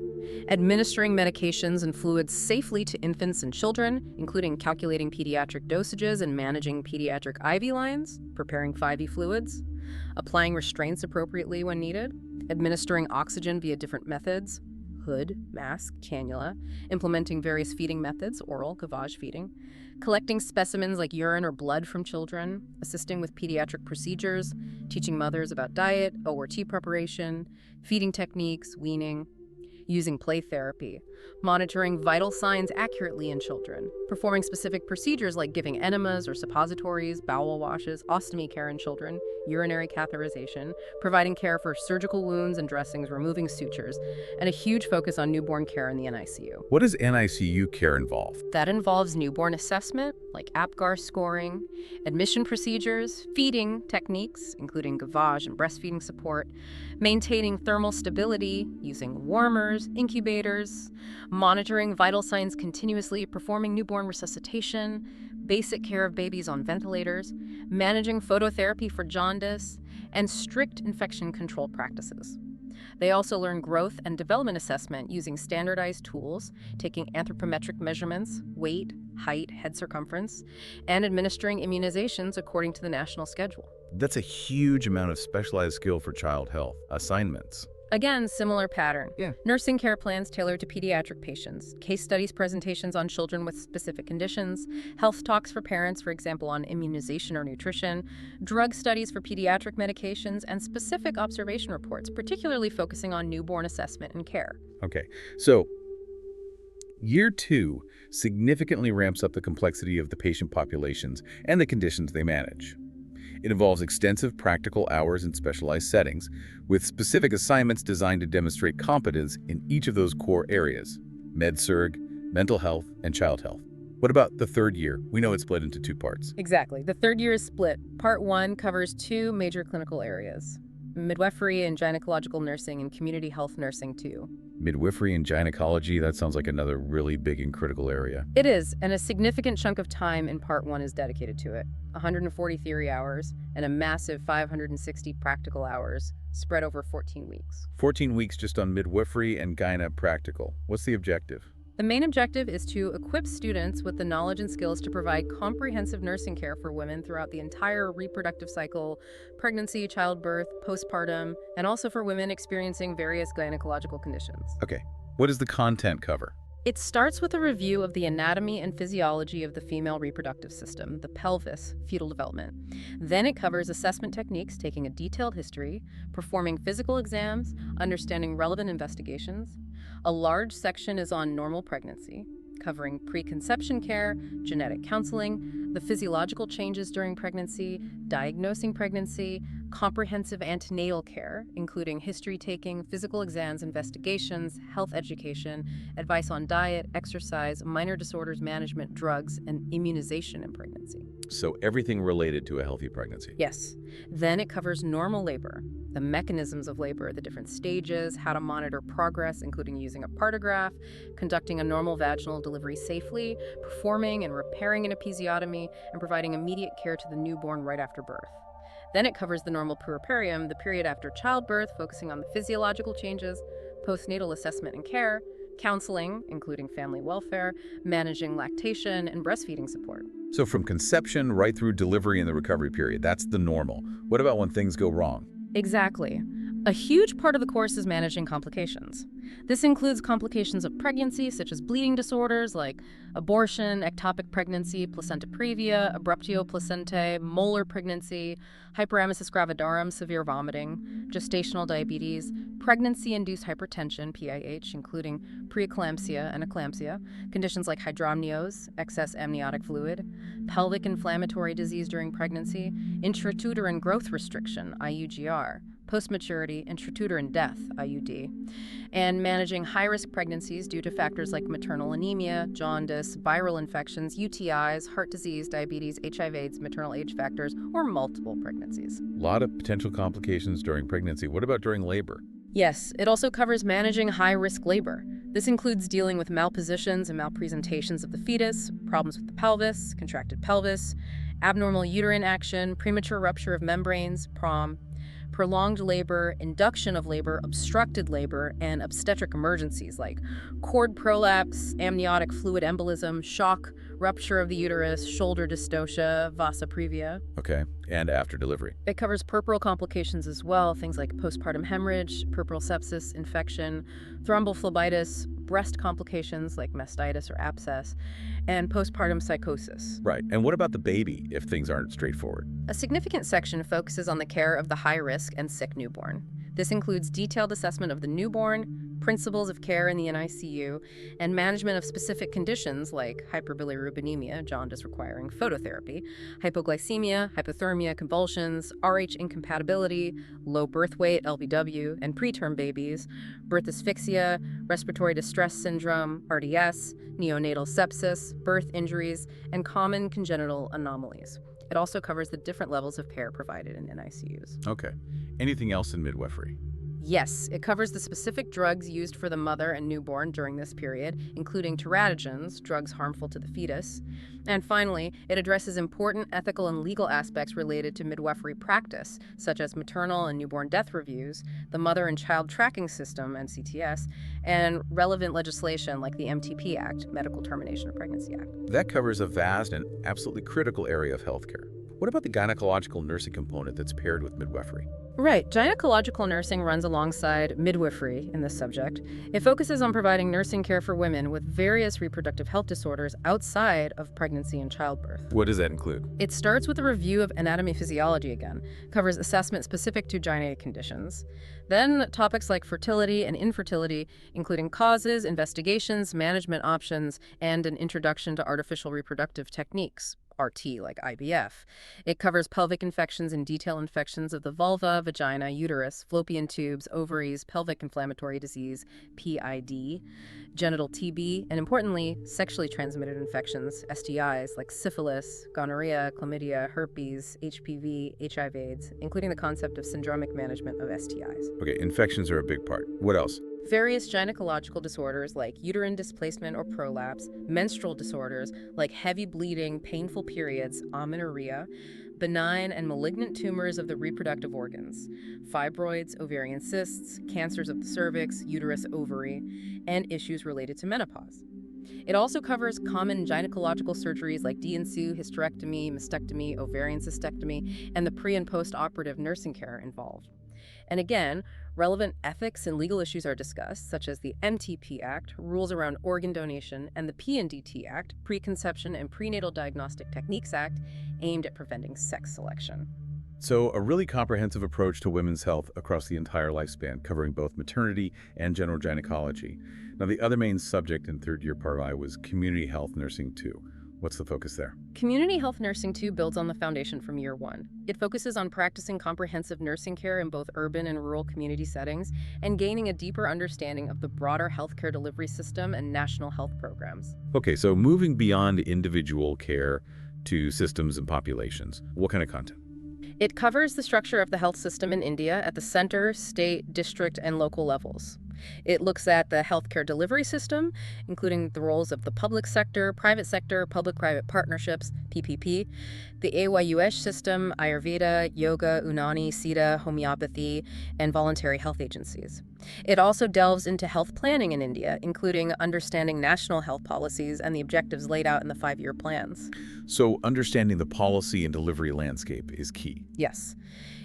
administering medications and fluids safely to infants and children, including calculating pediatric dosages and managing pediatric IV lines, preparing 5E fluids, applying restraints appropriately when needed, administering oxygen via different methods, hood, mask, cannula, implementing various feeding methods, oral, gavage feeding, collecting specimens like urine or blood from children, assisting with pediatric procedures, teaching mothers about diet, ORT preparation, feeding techniques, weaning, using play therapy, monitoring vital signs accurately in children, performing specific procedures like giving enemas or suppositories, bowel washes, ostomy care in children, urinary catheterization, providing care for surgical wounds and dressings, removing sutures, and a huge focus on newborn care in the NICU.
What does NICU care involve?
That involves newborn assessment, like APGAR scoring, admission procedures, feeding techniques, including gavage and breastfeeding support, maintaining thermal stability, using warmers, incubators, monitoring vital signs continuously, performing newborn resuscitation, basic care of babies on ventilators, managing phototherapy for jaundice, and strict infection control practices. They also learn growth and development assessment using standardized tools, taking anthropometric measurements, weight, height, head circumference, and administering immunizations according to the national schedule.
That's a huge amount of specialized skill for child health. Assignments.
Again, similar pattern.
Yeah.
Nursing care plans tailored to pediatric patients, case studies presentations on children with specific conditions, health talks for parents, for example, on immunization or nutrition, drug studies for pediatric medications, and specific observation reports, particularly focusing on newborn assessment and care.
Okay, so year 2 significantly ramps up the complexity of the patient populations and the conditions they manage. It involves extensive practical hours in specialized settings, with specific assignments designed to demonstrate competence in each of those core areas: med-surg, mental health, and child health. What about the third year? We know it's split into 2 parts.
Exactly. The third year is split. Part 1 covers 2 major clinical areas: midwifery and gynecological nursing, and community health nursing too.
Midwifery and gynecology, that sounds like another really big and critical area.
It is, and a significant chunk of time in Part 1 is dedicated to it. 140 theory hours and a massive 560 practical hours spread over 14 weeks.
14 weeks just on midwifery and gyna practical. What's the objective?
The main objective is to equip students with the knowledge and skills to provide comprehensive nursing care for women throughout the entire reproductive cycle, pregnancy, childbirth, postpartum, and also for women experiencing various gynecological conditions.
Okay, what does the content cover?
It starts with a review of the anatomy and physiology of the female reproductive system, the pelvis, fetal development. Then it covers assessment techniques, taking a detailed history, performing physical exams, understanding relevant investigations. A large section is on normal pregnancy, covering preconception care, genetic counseling, the physiological changes during pregnancy, diagnosing pregnancy, comprehensive antenatal care, including history taking, physical exams, investigations, health education, advice on diet, exercise, minor disorders management, drugs, and immunization in pregnancy.
So everything related to a healthy pregnancy.
Yes. Then it covers normal labor, the mechanisms of labor, the different stages, how to monitor progress, including using a partograph, conducting a normal vaginal delivery safely, performing and repairing an episiotomy, and providing immediate care to the newborn right after birth. Then it covers the normal puerperium, the period after childbirth, focusing on the physiological changes, postnatal assessment and care, counseling, including family welfare, managing lactation, and breastfeeding support.
So from conception right through delivery and the recovery period, that's the normal. What about when things go wrong?
Exactly. A huge part of the course is managing complications. This includes complications of pregnancy, such as bleeding disorders like abortion, ectopic pregnancy, placenta previa, abruptio placentae, molar pregnancy, hyperemesis gravidarum, severe vomiting, gestational diabetes, pregnancy-induced hypertension, PIH, including preeclampsia and eclampsia, conditions like hydramnios, excess amniotic fluid, pelvic inflammatory disease during pregnancy, intrauterine growth restriction, IUGR, post-maturity, intrauterine death, IUD, and managing high-risk pregnancies due to factors like maternal anemia, jaundice, viral infections, UTIs, heart disease, diabetes, HIV/AIDS, maternal age factors, or multiple pregnancies.
A lot of potential complications during pregnancy. What about during labor?
Yes, it also covers managing high-risk labor. This includes dealing with malpositions and malpresentations of the fetus, problems with the pelvis, contracted pelvis, abnormal uterine action, premature rupture of membranes, PROM, prolonged labor, induction of labor, obstructed labor, and obstetric emergencies like cord prolapse, amniotic fluid embolism, shock, rupture of the uterus, shoulder dystocia, vasa previa.
Okay, and after delivery.
It covers puerperal complications as well, things like postpartum hemorrhage, puerperal sepsis, infection, thrombophlebitis, breast complications like mastitis or abscess, and postpartum psychosis.
Right, and what about the baby if things aren't straightforward?
A significant section focuses on the care of the high-risk and sick newborn. This includes detailed assessment of the newborn, principles of care in the NICU, and management of specific conditions like hyperbilirubinemia, jaundice requiring phototherapy, hypoglycemia, hypothermia, convulsions, RH incompatibility, low birth weight, LBW, and preterm babies, birth asphyxia, respiratory distress syndrome, RDS, neonatal sepsis, birth injuries, and common congenital anomalies. It also covers the different levels of care provided in NICUs.
Okay. Anything else in midwifery?
Yes, it covers the specific drugs used for the mother and newborn during this period, including teratogens, drugs harmful to the fetus. And finally, it addresses important ethical and legal aspects related to midwifery practice, such as maternal and newborn death reviews, the Mother and Child Tracking System, MCTS, and relevant legislation like the MTP Act, Medical Termination of Pregnancy Act.
That covers a vast and absolutely critical area of healthcare. What about the gynecological nursing component that's paired with midwifery?
Right. Gynecological nursing runs alongside midwifery in this subject. It focuses on providing nursing care for women with various reproductive health disorders outside of pregnancy and childbirth.
What does that include?
It starts with a review of anatomy physiology again, covers assessment specific to gynae conditions. Then topics like fertility and infertility, including causes, investigations, management options, and an introduction to artificial reproductive techniques. RT, like IVF. It covers pelvic infections and detail infections of the vulva, vagina, uterus, fallopian tubes, ovaries, pelvic inflammatory disease, PID, genital TB, and importantly, sexually transmitted infections, STIs, like syphilis, gonorrhea, chlamydia, herpes, HPV, HIV/AIDS, including the concept of syndromic management of STIs.
Okay, infections are a big part. What else?
Various gynecological disorders like uterine displacement or prolapse, menstrual disorders like heavy bleeding, painful periods, amenorrhea, benign and malignant tumors of the reproductive organs, fibroids, ovarian cysts, cancers of the cervix, uterus, ovary, and issues related to menopause. It also covers common gynecological surgeries like D&SU, hysterectomy, mastectomy, ovarian cystectomy, and the pre- and post-operative nursing care involved. And again, relevant ethics and legal issues are discussed, such as the MTP Act, rules around organ donation, and the PNDT Act, Preconception and Prenatal Diagnostic Techniques Act, aimed at preventing sex selection.
So a really comprehensive approach to women's health across the entire lifespan, covering both maternity and general gynecology. Now, the other main subject in third-year Part I was community health nursing 2. What's the focus there?
Community Health Nursing 2 builds on the foundation from year 1. It focuses on practicing comprehensive nursing care in both urban and rural community settings and gaining a deeper understanding of the broader healthcare delivery system and national health programs.
Okay, so moving beyond individual care to systems and populations, what kind of content?
It covers the structure of the health system in India at the center, state, district, and local levels. It looks at the healthcare delivery system, including the roles of the public sector, public-private partnerships, PPP, the AYUS system, Ayurveda, yoga, Unani, Siddha, homeopathy, and voluntary health agencies. It also delves into health planning in India, including understanding national health policies and the objectives laid out in the 5-year plans.
So understanding the policy and delivery landscape is key.
Yes.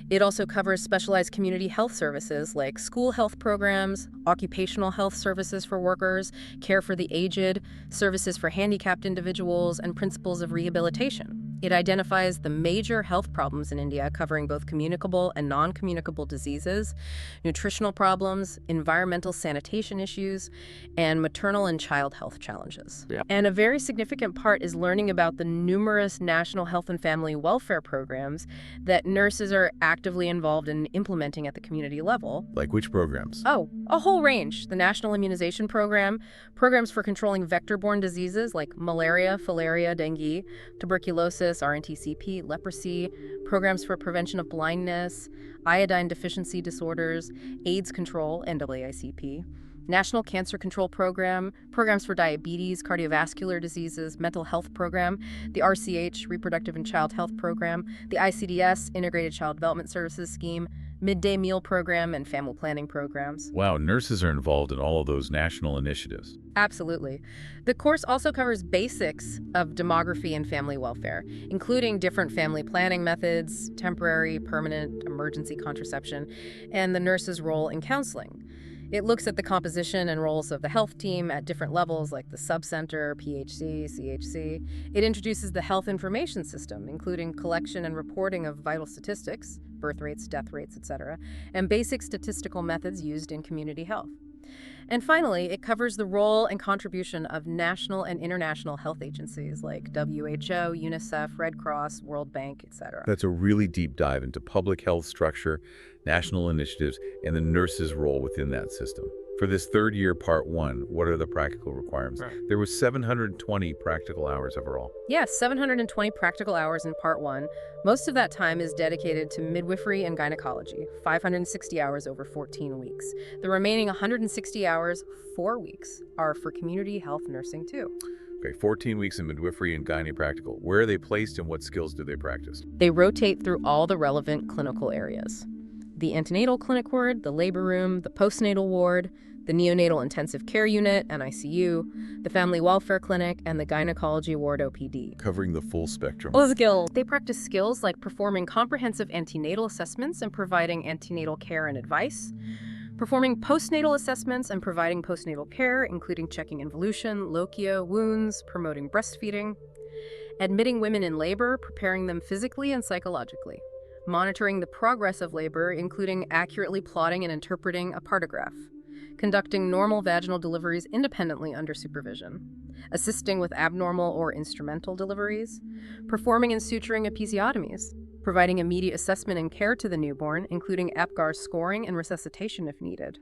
It also covers specialized community health services like school health programs, occupational health services for workers, care for the aged, services for handicapped individuals, and principles of rehabilitation. It identifies the major health problems in India, covering both communicable and non-communicable diseases, nutritional problems, environmental sanitation issues, and maternal and child health challenges.
Yeah.
And a very significant part is learning about the numerous national health and family welfare programs that nurses are actively involved in implementing at the community level.
Like which programs?
Oh, a whole range. The National Immunization Program, programs for controlling vector-borne diseases like malaria, filaria, dengue, tuberculosis, RNTCP, leprosy, programs for prevention of blindness, iodine deficiency disorders, AIDS control, NAACP, National Cancer Control Program, programs for diabetes, cardiovascular diseases, mental health program, the RCH, Reproductive and Child Health Program, the ICDS, Integrated Child Development Services Scheme, midday meal program, and family planning programs.
Wow, nurses are involved in all of those national initiatives.
Absolutely. The course also covers basics of demography and family welfare, including different family planning methods, temporary, permanent, emergency contraception, and the nurse's role in counseling. It looks at the composition and roles of the health team at different levels like the subcenter, PHC, CHC. It introduces the health information system, including collection and reporting of vital statistics, birth rates, death rates, etc., and basic statistical methods used in community health. And finally, it covers the role and contribution of national and international health agencies like WHO, UNICEF, Red Cross, World Bank, etc.
That's a really deep dive into public health structure, national initiatives, and the nurse's role within that system. For this third year, part 1, what are the practical requirements?
Right.
There was 720 practical hours overall.
Yes, 720 practical hours in Part 1. Most of that time is dedicated to midwifery and gynecology, 560 hours over 14 weeks. The remaining 160 hours, 4 weeks, are for community health nursing too.
Okay, 14 weeks in midwifery and gyne practical. Where are they placed and what skills do they practice?
They rotate through all the relevant clinical areas. The antenatal clinic ward, the labor room, the postnatal ward, the neonatal intensive care unit, NICU, the family welfare clinic, and the gynecology ward, OPD.
Covering the full spectrum.
All the skills. They practice skills like performing comprehensive antenatal assessments and providing antenatal care and advice, performing postnatal assessments and providing postnatal care, including checking involution, lochia, wounds, promoting breastfeeding, admitting women in labor, preparing them physically and psychologically, monitoring the progress of labor, including accurately plotting and interpreting a partograph, conducting normal vaginal deliveries independently under supervision, assisting with abnormal or instrumental deliveries, performing and suturing episiotomies, providing immediate assessment and care to the newborn, including APGAR scoring and resuscitation if needed,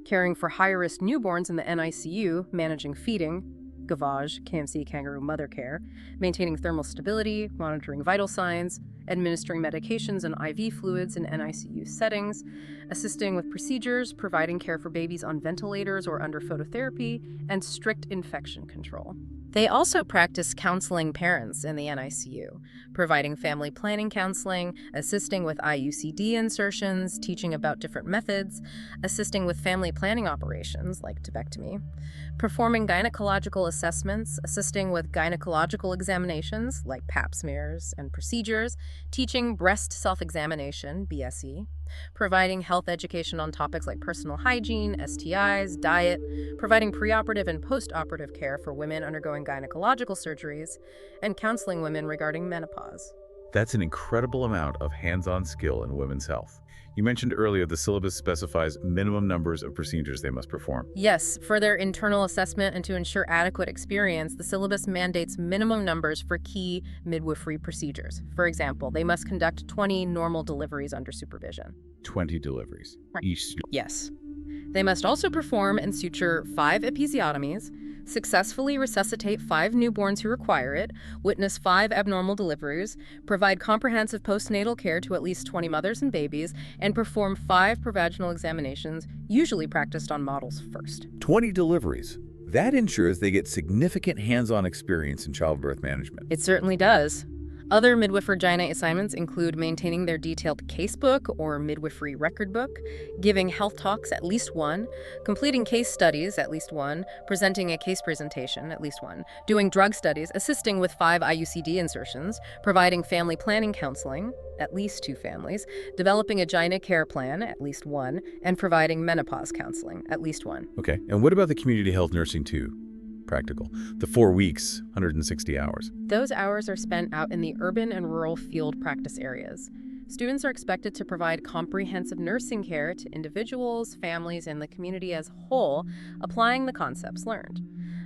caring for high-risk newborns in the NICU, managing feeding, gavage, KMC, kangaroo mother care, maintaining thermal stability, monitoring vital signs, administering medications and IV fluids in NICU settings, assisting with procedures, providing care for babies on ventilators or under phototherapy, and strict infection control. They also practice counseling parents in the NICU, providing family planning counseling, assisting with IUCD insertions, teaching about different methods, assisting with family planning operations like tubectomy, performing gynecological assessments, assisting with gynecological examinations like pap smears and procedures, teaching breast self-examination, BSE, providing health education on topics like personal hygiene, STIs, diet, providing preoperative and postoperative care for women undergoing gynecological surgeries, and counseling women regarding menopause.
That's an incredible amount of hands-on skill in women's health. You mentioned earlier the syllabus specifies minimum numbers of procedures they must perform.
Yes, for their internal assessment and to ensure adequate experience, the syllabus mandates minimum numbers for key midwifery procedures. For example, they must conduct 20 normal deliveries under supervision.
20 deliveries.
Right.
Each.
Yes. They must also perform and suture 5 episiotomies, successfully resuscitate 5 newborns who require it, witness 5 abnormal deliveries, provide comprehensive postnatal care to at least 20 mothers and babies, and perform 5 provaginal examinations, usually practiced on models first.
20 deliveries. That ensures they get significant hands-on experience in childbirth management.
It certainly does. Other midwifery assignments include maintaining their detailed casebook or midwifery record book, giving health talks at least one, completing case studies at least one, presenting a case presentation at least one, doing drug studies, assisting with 5 IUCD insertions, providing family planning counseling, at least 2 families, developing a gyne care plan, at least 1, and providing menopause counseling, at least 1.
Okay, and what about the community health nursing too? Practical. The 4 weeks, 160 hours.
Those hours are spent out in the urban and rural field practice areas. Students are expected to provide comprehensive nursing care to individuals, families, and the community as a whole, applying the concepts learned.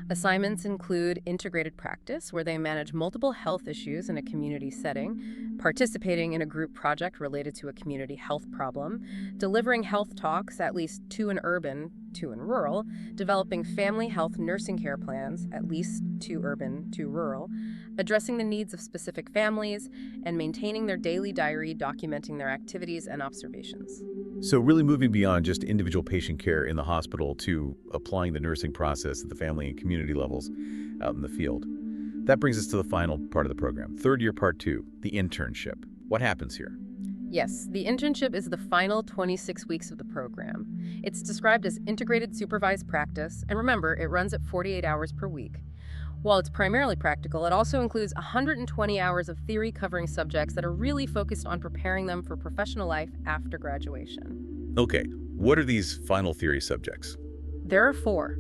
Assignments include integrated practice, where they manage multiple health issues in a community setting, participating in a group project related to a community health problem, delivering health talks, at least 2 in urban, 2 in rural, developing family health nursing care plans, at least 2 urban, 2 rural, addressing the needs of specific families, and maintaining their daily diary documenting their activities and observations.
So really moving beyond just individual patient care in the hospital to applying the nursing process at the family and community levels out in the field. That brings us to the final part of the program, third year part 2, the internship. What happens here?
Yes, the internship is the final 26 weeks of the program. It's described as integrated supervised practice, and remember, it runs at 48 hours per week. While it's primarily practical, it also includes 120 hours of theory covering subjects that are really focused on preparing them for professional life after graduation.
Okay, what are these final theory subjects?
There are 4: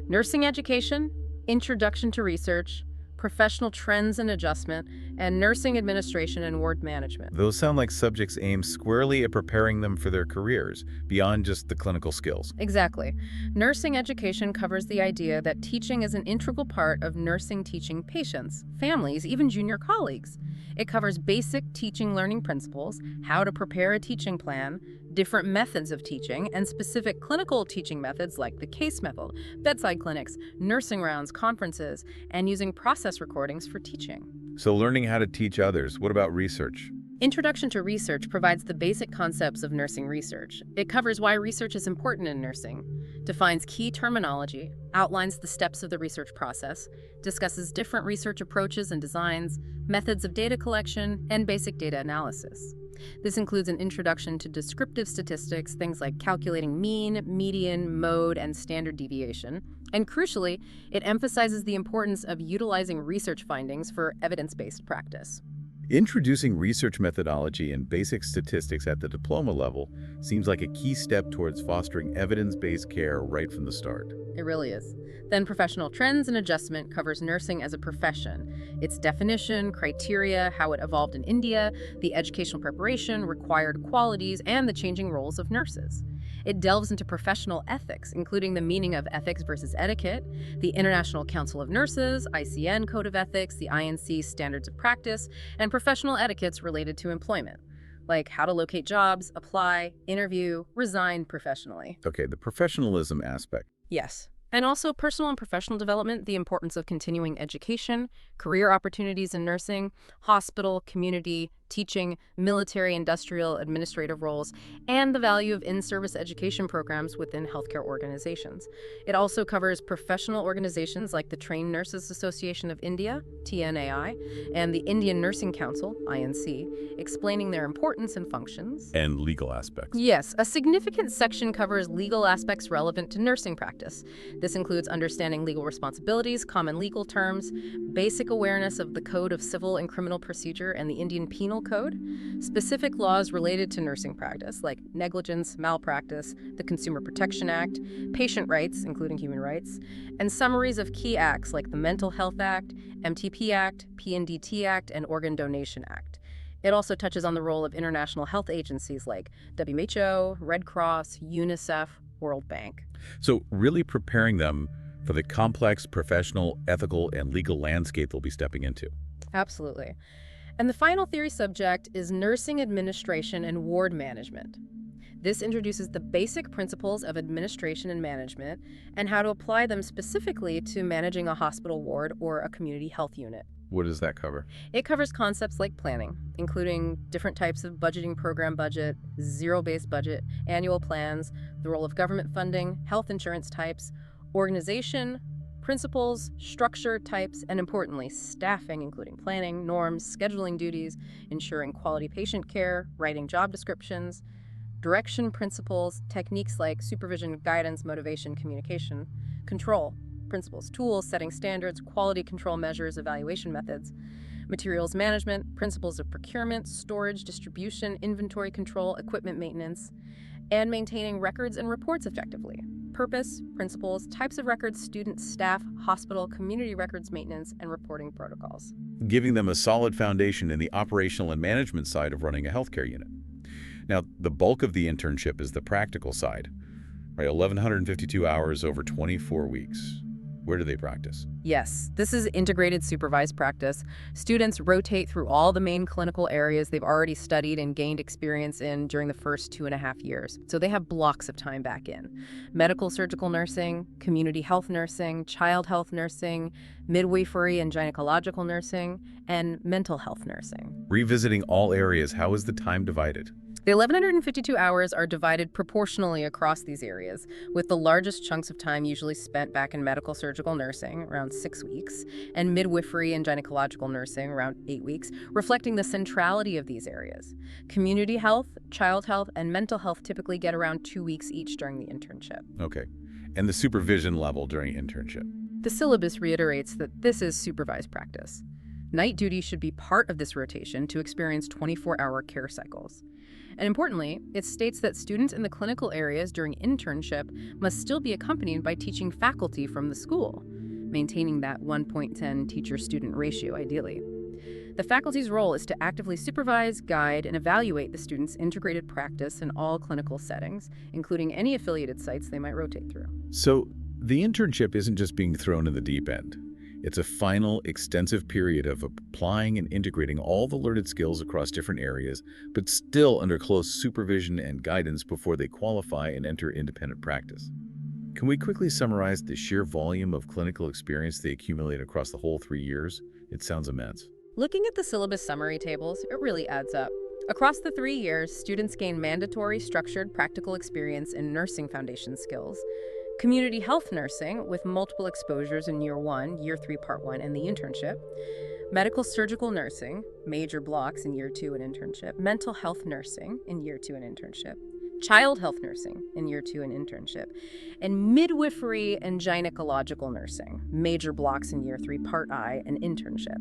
nursing education, introduction to research, professional trends and adjustment, and nursing administration and ward management.
Those sound like subjects aimed squarely at preparing them for their careers, beyond just the clinical skills.
Exactly. Nursing education covers the idea that teaching is an integral part of nursing teaching patients, families, even junior colleagues. It covers basic teaching learning principles, how to prepare a teaching plan, different methods of teaching, and specific clinical teaching methods like the case method, bedside clinics, nursing rounds, conferences, and using process recordings for teaching.
So learning how to teach others. What about research?
Introduction to Research provides the basic concepts of nursing research. It covers why research is important in nursing, defines key terminology, outlines the steps of the research process, discusses different research approaches and designs, methods of data collection, and basic data analysis. This includes an introduction to descriptive statistics, things like calculating mean, median, mode, and standard deviation. And crucially, it emphasizes the importance of utilizing research findings for evidence-based practice.
Introducing research methodology and basic statistics at the diploma level seems like a key step towards fostering evidence-based care right from the start.
It really is. Then professional trends and adjustment covers nursing as a profession, its definition, criteria, how it evolved in India, the educational preparation, required qualities, and the changing roles of nurses. It delves into professional ethics, including the meaning of ethics versus etiquette, the International Council of Nurses, ICN Code of Ethics, the INC Standards of Practice, and professional etiquettes related to employment, like how to locate jobs, apply, interview, resign professionally.
Okay, the professionalism aspect.
Yes. And also personal and professional development, the importance of continuing education, career opportunities in nursing, hospital, community, teaching, military, industrial, administrative roles, and the value of in-service education programs within healthcare organizations. It also covers professional organizations like the Trained Nurses Association of India, TNAI, and the Indian Nursing Council, INC, explaining their importance and functions.
And legal aspects.
Yes, a significant section covers legal aspects relevant to nursing practice. This includes understanding legal responsibilities, common legal terms, basic awareness of the Code of Civil and Criminal Procedure and the Indian Penal Code, specific laws related to nursing practice like negligence, malpractice, the Consumer Protection Act, patient rights, including human rights, and summaries of key acts like the Mental Health Act, MTP Act, PNDT Act, and Organ Donation Act. It also touches on the role of international health agencies like WHO, Red Cross, UNICEF, World Bank.
So really preparing them for the complex professional, ethical, and legal landscape they'll be stepping into.
Absolutely. And the final theory subject is nursing administration and ward management. This introduces the basic principles of administration and management and how to apply them specifically to managing a hospital ward or a community health unit.
What does that cover?
It covers concepts like planning, including different types of budgeting, program budget, zero-based budget, annual plans, the role of government funding, health insurance types, organization, principles, structure, types, and importantly, staffing, including planning, norms, scheduling duties, ensuring quality patient care, writing job descriptions, direction principles, techniques like supervision, guidance, motivation, communication, control, principles, tools, setting standards, quality control measures, evaluation methods, materials management, principles of procurement, storage, distribution, inventory control, equipment maintenance, and maintaining records and reports effectively. Purpose, principles, types of records, students, staff, hospital, community records maintenance, and reporting protocols.
Giving them a solid foundation in the operational and management side of running a healthcare unit. Now, the bulk of the internship is the practical side, right? 1,152 hours over 24 weeks. Where do they practice?
Yes, this is integrated supervised practice. Students rotate through all the main clinical areas they've already studied and gained experience in during the first 2.5 years. So they have blocks of time back in. Medical surgical nursing, community health nursing, child health nursing, midwifery and gynecological nursing, and mental health nursing.
Revisiting all areas, how is the time divided?
The 1,152 hours are divided proportionally across these areas, with the largest chunks of time usually spent back in medical surgical nursing, around 6 weeks, and midwifery and gynecological nursing, around 8 weeks, reflecting the centrality of these areas. Community health, child health, and mental health typically get around 2 weeks each during the internship.
Okay. And the supervision level during internship?
The syllabus reiterates that this is supervised practice. Night duty should be part of this rotation to experience 24-hour care cycles. And importantly, it states that students in the clinical areas during internship must still be accompanied by teaching faculty from the school, maintaining that 1.10 teacher-student ratio ideally. The faculty's role is to actively supervise, guide, and evaluate the students' integrated practice in all clinical settings, including any affiliated sites they might rotate through.
So the internship isn't just being thrown in the deep end. It's a final, extensive period of applying and integrating all the learned skills across different areas, but still under close supervision and guidance before they qualify and enter independent practice. Can we quickly summarize the sheer volume of clinical experience they accumulate across the whole 3 years? It sounds immense.
Looking at the syllabus summary tables, it really adds up. Across the 3 years, students gain mandatory, structured, practical experience in nursing foundation skills, community health nursing with multiple exposures in year 1, year 3, part 1, and the internship, medical surgical nursing, major blocks in year 2 and internship, mental health nursing in year 2 and internship, child health nursing in year 2 and internship, and midwifery and gynecological nursing, major blocks in year 3, part I, and internship.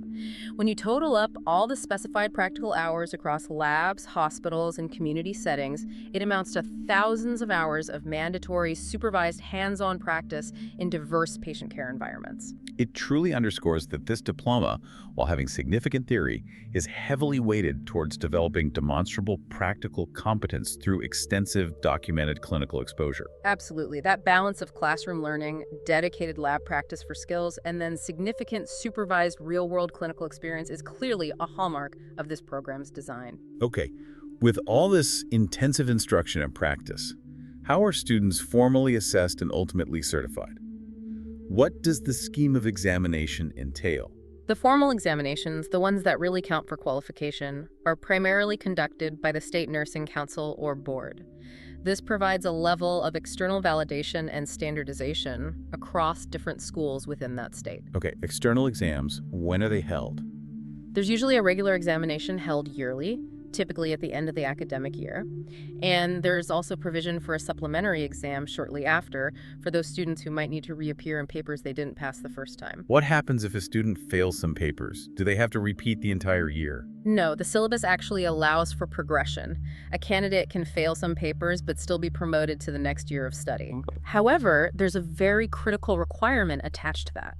When you total up all the specified practical hours across labs, hospitals, and community settings, it amounts to thousands of hours of mandatory, supervised, hands-on practice in diverse patient care environments.
It truly underscores that this diploma, while having significant theory, is heavily weighted towards developing demonstrable practical competence through extensive documented clinical exposure.
Absolutely. That balance of classroom learning, dedicated lab practice for skills, and then significant supervised real-world clinical experience is clearly a hallmark of this program's design.
Okay, with all this intensive instruction and practice, how are students formally assessed and ultimately certified? What does the scheme of examination entail?
The formal examinations, the ones that really count for qualification, are primarily conducted by the State Nursing Council or Board. This provides a level of external validation and standardization across different schools within that state.
Okay, external exams, when are they held?
There's usually a regular examination held yearly, typically at the end of the academic year. And there's also provision for a supplementary exam shortly after for those students who might need to reappear in papers they didn't pass the first time.
What happens if a student fails some papers? Do they have to repeat the entire year?
No, the syllabus actually allows for progression. A candidate can fail some papers but still be promoted to the next year of study. However, there's a very critical requirement attached to that.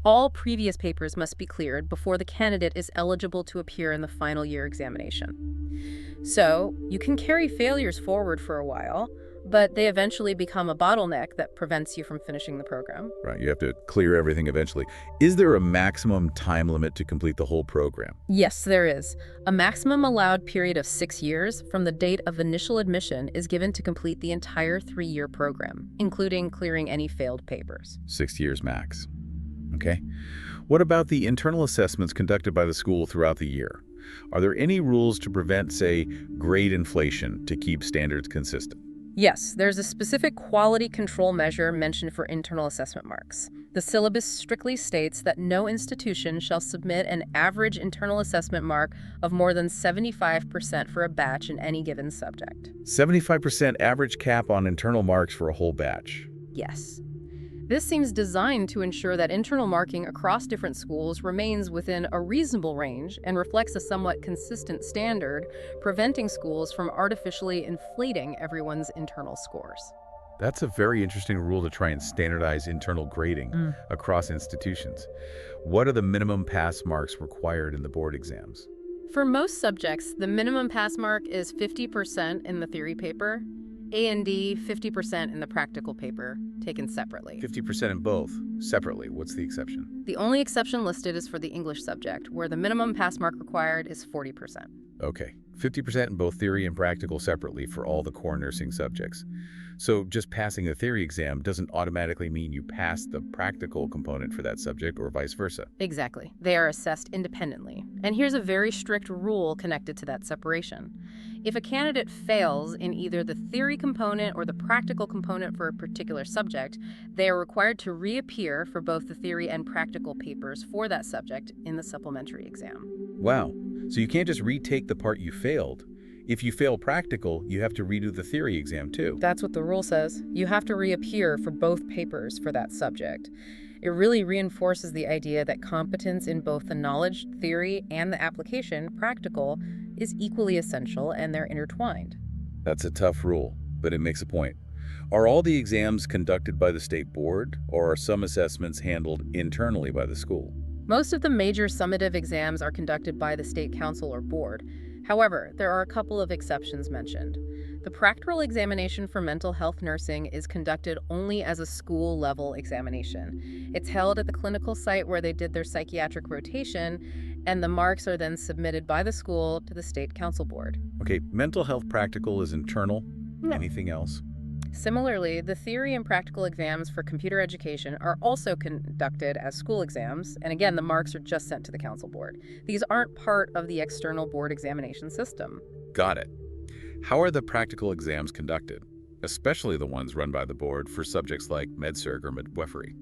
All previous papers must be cleared before the candidate is eligible to appear in the final year examination. So, you can carry failures forward for a while, but they eventually become a bottleneck that prevents you from finishing the program.
Right, you have to clear everything eventually. Is there a maximum time limit to complete the whole program?
Yes, there is. A maximum allowed period of 6 years from the date of initial admission is given to complete the entire 3-year program, including clearing any failed papers.
6 years max. Okay. What about the internal assessments conducted by the school throughout the year? Are there any rules to prevent, say, grade inflation to keep standards consistent?
Yes, there's a specific quality control measure mentioned for internal assessment marks. The syllabus strictly states that no institution shall submit an average internal assessment mark of more than 75% for a batch in any given subject.
75% average cap on internal marks for a whole batch.
Yes. This seems designed to ensure that internal marking across different schools remains within a reasonable range and reflects a somewhat consistent standard, preventing schools from artificially inflating everyone's internal scores.
That's a very interesting rule to try and standardize internal grading across institutions. What are the minimum pass marks required in the board exams?
For most subjects, the minimum pass mark is 50% in the theory paper, A&D 50% in the practical paper, taken separately.
50% in both, separately. What's the exception?
The only exception listed is for the English subject, where the minimum pass mark required is 40%.
Okay, 50% in both theory and practical separately for all the core nursing subjects. So just passing a theory exam doesn't automatically mean you pass the practical component for that subject or vice versa.
Exactly. They are assessed independently. And here's a very strict rule connected to that separation. If a candidate fails in either the theory component or the practical component for a particular subject, they are required to reappear for both the theory and practical papers for that subject in the supplementary exam.
Wow, so you can't just retake the part you failed. If you fail practical, you have to redo the theory exam too.
That's what the rule says. You have to reappear for both papers for that subject. It really reinforces the idea that competence in both the knowledge, theory, and the application, practical, is equally essential and they're intertwined.
That's a tough rule, but it makes a point. Are all the exams conducted by the state board, or are some assessments handled internally by the school?
Most of the major summative exams are conducted by the state council or board. However, there are a couple of exceptions mentioned. The practical examination for mental health nursing is conducted only as a school-level examination. It's held at the clinical site where they did their psychiatric rotation, and the marks are then submitted by the school to the state council board.
Okay, mental health practical is internal. Anything else?
Similarly, the theory and practical exams for computer education are also conducted as school exams, and again, the marks are just sent to the council board. These aren't part of the external board examination system.
Got it. How are the practical exams conducted, especially the ones run by the board for subjects like MedSurg or Midwifery?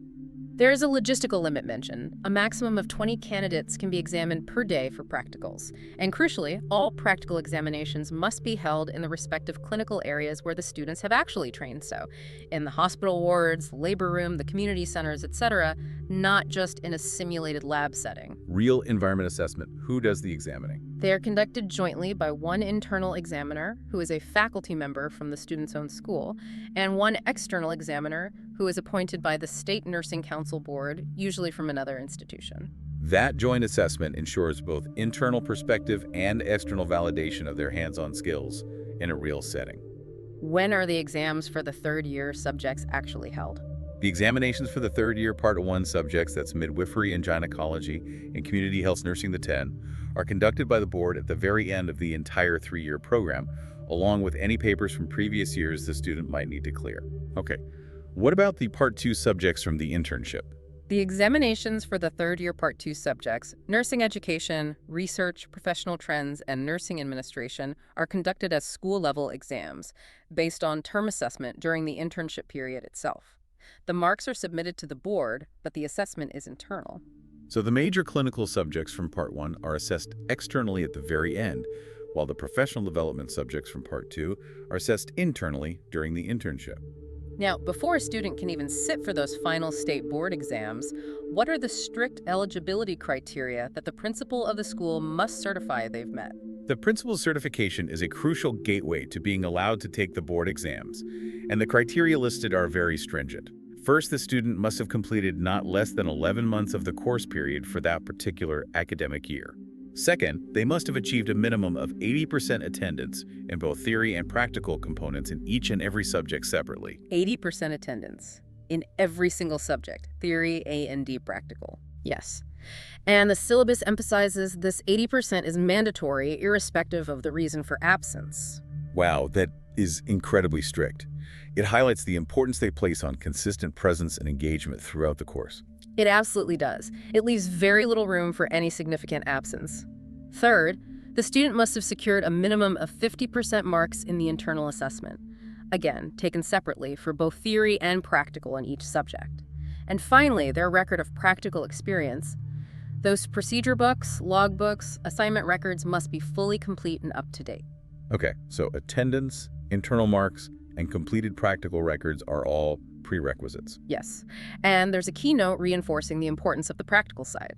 There is a logistical limit mentioned. A maximum of 20 candidates can be examined per day for practicals. And crucially, all practical examinations must be held in the respective clinical areas where the students have actually trained so. In the hospital wards, labor room, the community centers, etc., not just in a simulated lab setting.
Real environment assessment. Who does the examining?
They are conducted jointly by one internal examiner, who is a faculty member from the student's own school, and one external examiner, who is appointed by the State Nursing Council Board, usually from another institution.
That joint assessment ensures both internal perspective and external validation of their hands-on skills in a real setting.
When are the exams for the third-year subjects actually held?
The examinations for the third-year Part 1 subjects, that's Midwifery and Gynecology and Community Health Nursing the 10, are conducted by the board at the very end of the entire 3-year program, along with any papers from previous years the student might need to clear. Okay, what about the Part 2 subjects from the internship?
The examinations for the third-year Part 2 subjects, nursing education, research, professional trends, and nursing administration, are conducted as school-level exams based on term assessment during the internship period itself. The marks are submitted to the board, but the assessment is internal.
So the major clinical subjects from Part 1 are assessed externally at the very end, while the professional development subjects from Part 2 are assessed internally during the internship.
Now, before a student can even sit for those final state board exams, what are the strict eligibility criteria that the principal of the school must certify they've met?
The principal's certification is a crucial gateway to being allowed to take the board exams, and the criteria listed are very stringent. First, the student must have completed not less than 11 months of the course period for that particular academic year. Second, they must have achieved a minimum of 80% attendance in both theory and practical components in each and every subject separately.
80% attendance in every single subject, theory, A, and D practical. Yes. And the syllabus emphasizes this 80% is mandatory irrespective of the reason for absence.
Wow, that is incredibly strict. It highlights the importance they place on consistent presence and engagement throughout the course.
It absolutely does. It leaves very little room for any significant absence. Third, the student must have secured a minimum of 50% marks in the internal assessment, again, taken separately for both theory and practical in each subject. And finally, their record of practical experience. Those procedure books, logbooks, assignment records must be fully complete and up to date.
Okay, so attendance, internal marks, and completed practical records are all prerequisites.
Yes. And there's a keynote reinforcing the importance of the practical side.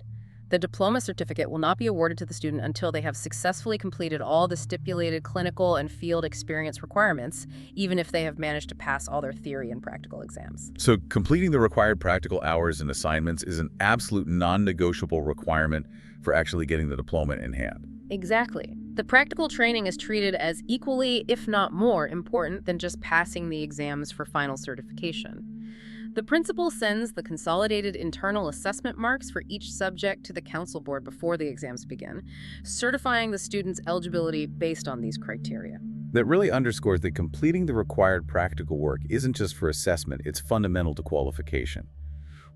The diploma certificate will not be awarded to the student until they have successfully completed all the stipulated clinical and field experience requirements, even if they have managed to pass all their theory and practical exams.
So completing the required practical hours and assignments is an absolute non-negotiable requirement for actually getting the diploma in hand.
Exactly. The practical training is treated as equally, if not more, important than just passing the exams for final certification. The principal sends the consolidated internal assessment marks for each subject to the council board before the exams begin, certifying the student's eligibility based on these criteria.
That really underscores that completing the required practical work isn't just for assessment, it's fundamental to qualification.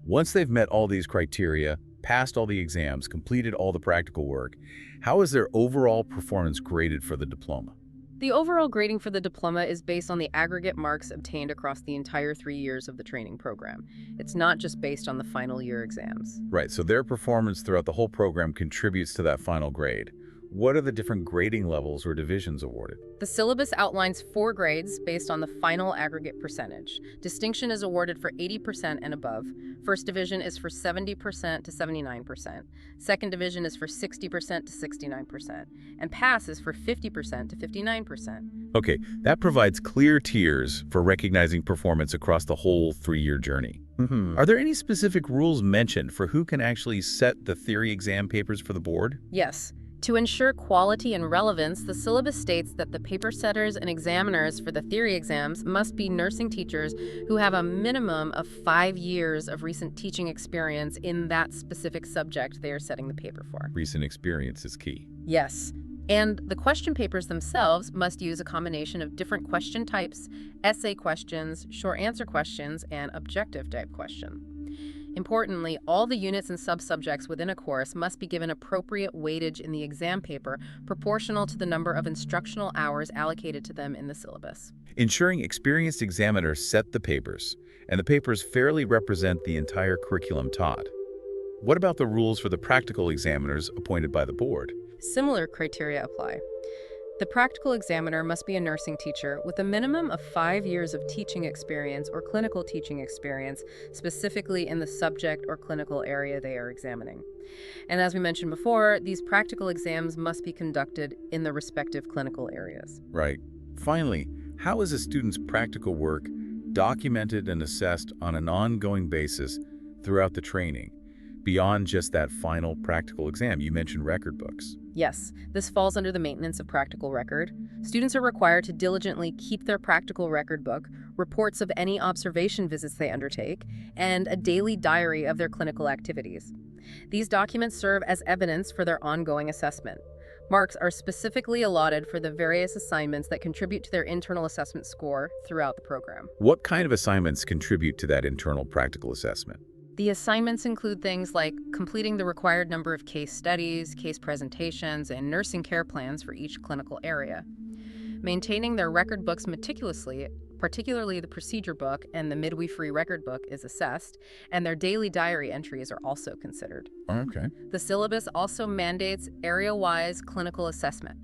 Once they've met all these criteria, passed all the exams, completed all the practical work, how is their overall performance graded for the diploma?
The overall grading for the diploma is based on the aggregate marks obtained across the entire 3 years of the training program. It's not just based on the final year exams.
Right, so their performance throughout the whole program contributes to that final grade. What are the different grading levels or divisions awarded?
The syllabus outlines 4 grades based on the final aggregate percentage. Distinction is awarded for 80% and above. First division is for 70% to 79%. Second division is for 60% to 69%. And pass is for 50% to 59%.
Okay, that provides clear tiers for recognizing performance across the whole 3-year journey. Are there any specific rules mentioned for who can actually set the theory exam papers for the board?
Yes. To ensure quality and relevance, the syllabus states that the paper setters and examiners for the theory exams must be nursing teachers who have a minimum of 5 years of recent teaching experience in that specific subject they are setting the paper for.
Recent experience is key.
Yes. And the question papers themselves must use a combination of different question types, essay questions, short answer questions, and objective type question. Importantly, all the units and subsubjects within a course must be given appropriate weightage in the exam paper proportional to the number of instructional hours allocated to them in the syllabus.
Ensuring experienced examiners set the papers, and the papers fairly represent the entire curriculum taught. What about the rules for the practical examiners appointed by the board?
Similar criteria apply. The practical examiner must be a nursing teacher with a minimum of 5 years of teaching experience or clinical teaching experience, specifically in the subject or clinical area they are examining. And as we mentioned before, these practical exams must be conducted in the respective clinical areas.
Right. Finally, how is a student's practical work documented and assessed on an ongoing basis throughout the training, beyond just that final practical exam? You mentioned record books.
Yes, this falls under the maintenance of practical record. Students are required to diligently keep their practical record book, reports of any observation visits they undertake, and a daily diary of their clinical activities. These documents serve as evidence for their ongoing assessment. Marks are specifically allotted for the various assignments that contribute to their internal assessment score throughout the program.
What kind of assignments contribute to that internal practical assessment?
The assignments include things like completing the required number of case studies, case presentations, and nursing care plans for each clinical area. Maintaining their record books meticulously, particularly the procedure book and the midwifery record book, is assessed, and their daily diary entries are also considered.
Okay.
The syllabus also mandates area-wise clinical assessment.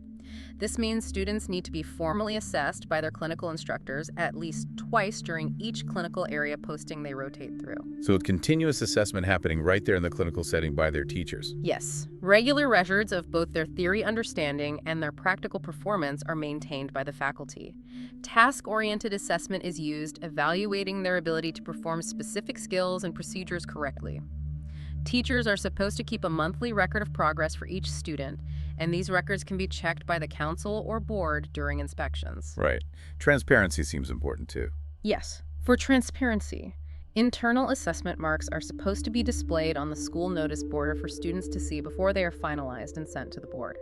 This means students need to be formally assessed by their clinical instructors at least twice during each clinical area posting they rotate through.
So continuous assessment happening right there in the clinical setting by their teachers.
Yes. Regular records of both their theory understanding and their practical performance are maintained by the faculty. Task-oriented assessment is used, evaluating their ability to perform specific skills and procedures correctly. Teachers are supposed to keep a monthly record of progress for each student, and these records can be checked by the council or board during inspections.
Right. Transparency seems important too.
Yes. For transparency, internal assessment marks are supposed to be displayed on the school notice board for students to see before they are finalized and sent to the board.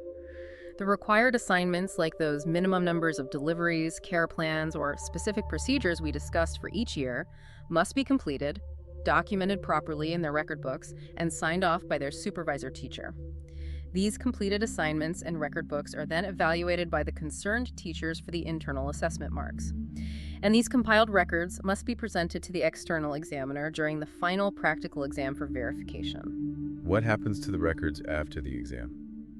The required assignments, like those minimum numbers of deliveries, care plans, or specific procedures we discussed for each year, must be completed, documented properly in their record books, and signed off by their supervisor teacher. These completed assignments and record books are then evaluated by the concerned teachers for the internal assessment marks. And these compiled records must be presented to the external examiner during the final practical exam for verification.
What happens to the records after the exam?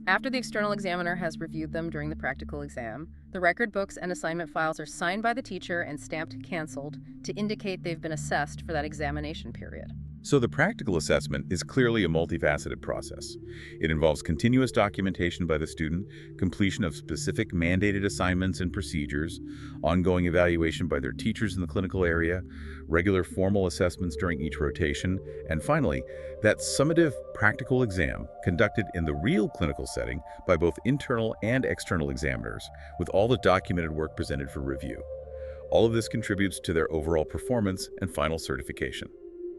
After the external examiner has reviewed them during the practical exam, the record books and assignment files are signed by the teacher and stamped canceled to indicate they've been assessed for that examination period.
So the practical assessment is clearly a multifaceted process. It involves continuous documentation by the student, completion of specific mandated assignments and procedures, ongoing evaluation by their teachers in the clinical area, regular formal assessments during each rotation, and finally, that summative practical exam conducted in the real clinical setting by both internal and external examiners, with all the documented work presented for review. All of this contributes to their overall performance and final certification.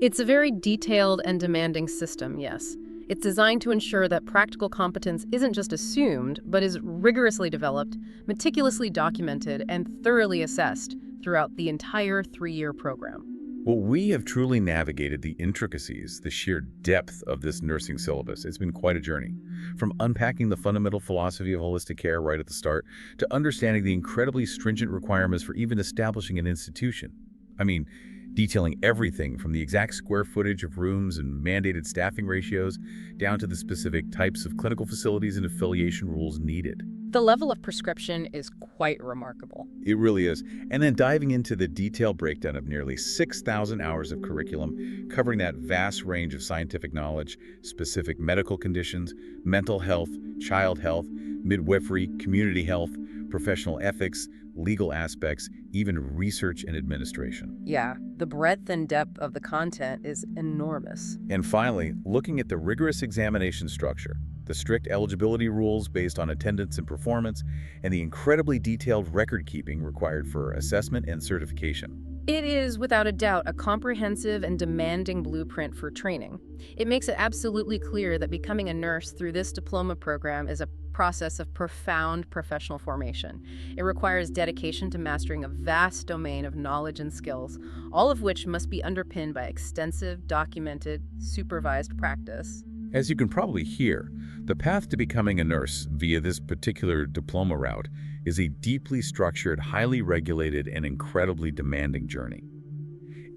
It's a very detailed and demanding system, yes. It's designed to ensure that practical competence isn't just assumed, but is rigorously developed, meticulously documented, and thoroughly assessed throughout the entire 3-year program.
Well, we have truly navigated the intricacies, the sheer depth of this nursing syllabus. It's been quite a journey. From unpacking the fundamental philosophy of holistic care right at the start, to understanding the incredibly stringent requirements for even establishing an institution. I mean, detailing everything from the exact square footage of rooms and mandated staffing ratios down to the specific types of clinical facilities and affiliation rules needed.
The level of prescription is quite remarkable.
It really is. And then diving into the detailed breakdown of nearly 6,000 hours of curriculum, covering that vast range of scientific knowledge, specific medical conditions, mental health, child health, midwifery, community health, professional ethics, legal aspects, even research and administration.
Yeah, the breadth and depth of the content is enormous.
And finally, looking at the rigorous examination structure, the strict eligibility rules based on attendance and performance, and the incredibly detailed record-keeping required for assessment and certification.
It is, without a doubt, a comprehensive and demanding blueprint for training. It makes it absolutely clear that becoming a nurse through this diploma program is a process of profound professional formation. It requires dedication to mastering a vast domain of knowledge and skills, all of which must be underpinned by extensive, documented, supervised practice.
As you can probably hear, the path to becoming a nurse via this particular diploma route is a deeply structured, highly regulated, and incredibly demanding journey.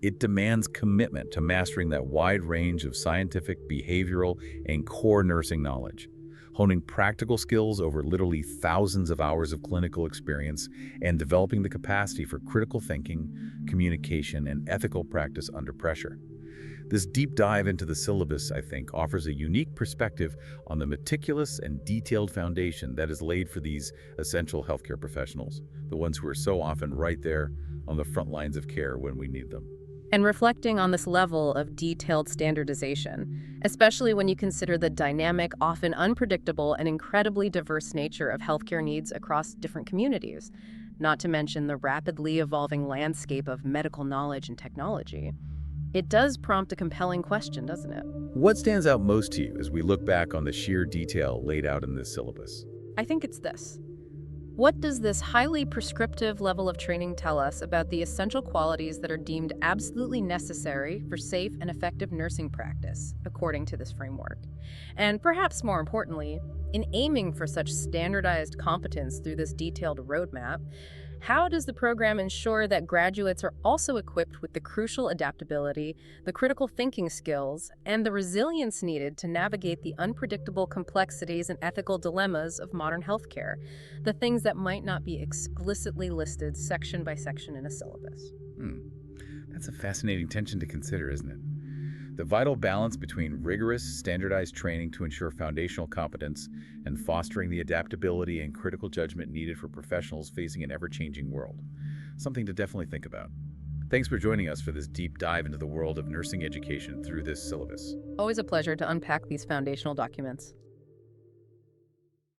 It demands commitment to mastering that wide range of scientific, behavioral, and core nursing knowledge, honing practical skills over literally thousands of hours of clinical experience, and developing the capacity for critical thinking, communication, and ethical practice under pressure. This deep dive into the syllabus, I think, offers a unique perspective on the meticulous and detailed foundation that is laid for these essential healthcare professionals, the ones who are so often right there on the front lines of care when we need them.
And reflecting on this level of detailed standardization, especially when you consider the dynamic, often unpredictable, and incredibly diverse nature of healthcare needs across different communities, not to mention the rapidly evolving landscape of medical knowledge and technology. It does prompt a compelling question, doesn't it?
What stands out most to you as we look back on the sheer detail laid out in this syllabus?
I think it's this. What does this highly prescriptive level of training tell us about the essential qualities that are deemed absolutely necessary for safe and effective nursing practice, according to this framework? And perhaps more importantly, in aiming for such standardized competence through this detailed roadmap, how does the program ensure that graduates are also equipped with the crucial adaptability, the critical thinking skills, and the resilience needed to navigate the unpredictable complexities and ethical dilemmas of modern healthcare, the things that might not be explicitly listed section by section in a syllabus?
That's a fascinating tension to consider, isn't it? The vital balance between rigorous, standardized training to ensure foundational competence and fostering the adaptability and critical judgment needed for professionals facing an ever-changing world. Something to definitely think about. Thanks for joining us for this deep dive into the world of nursing education through this syllabus.
Always a pleasure to unpack these foundational documents.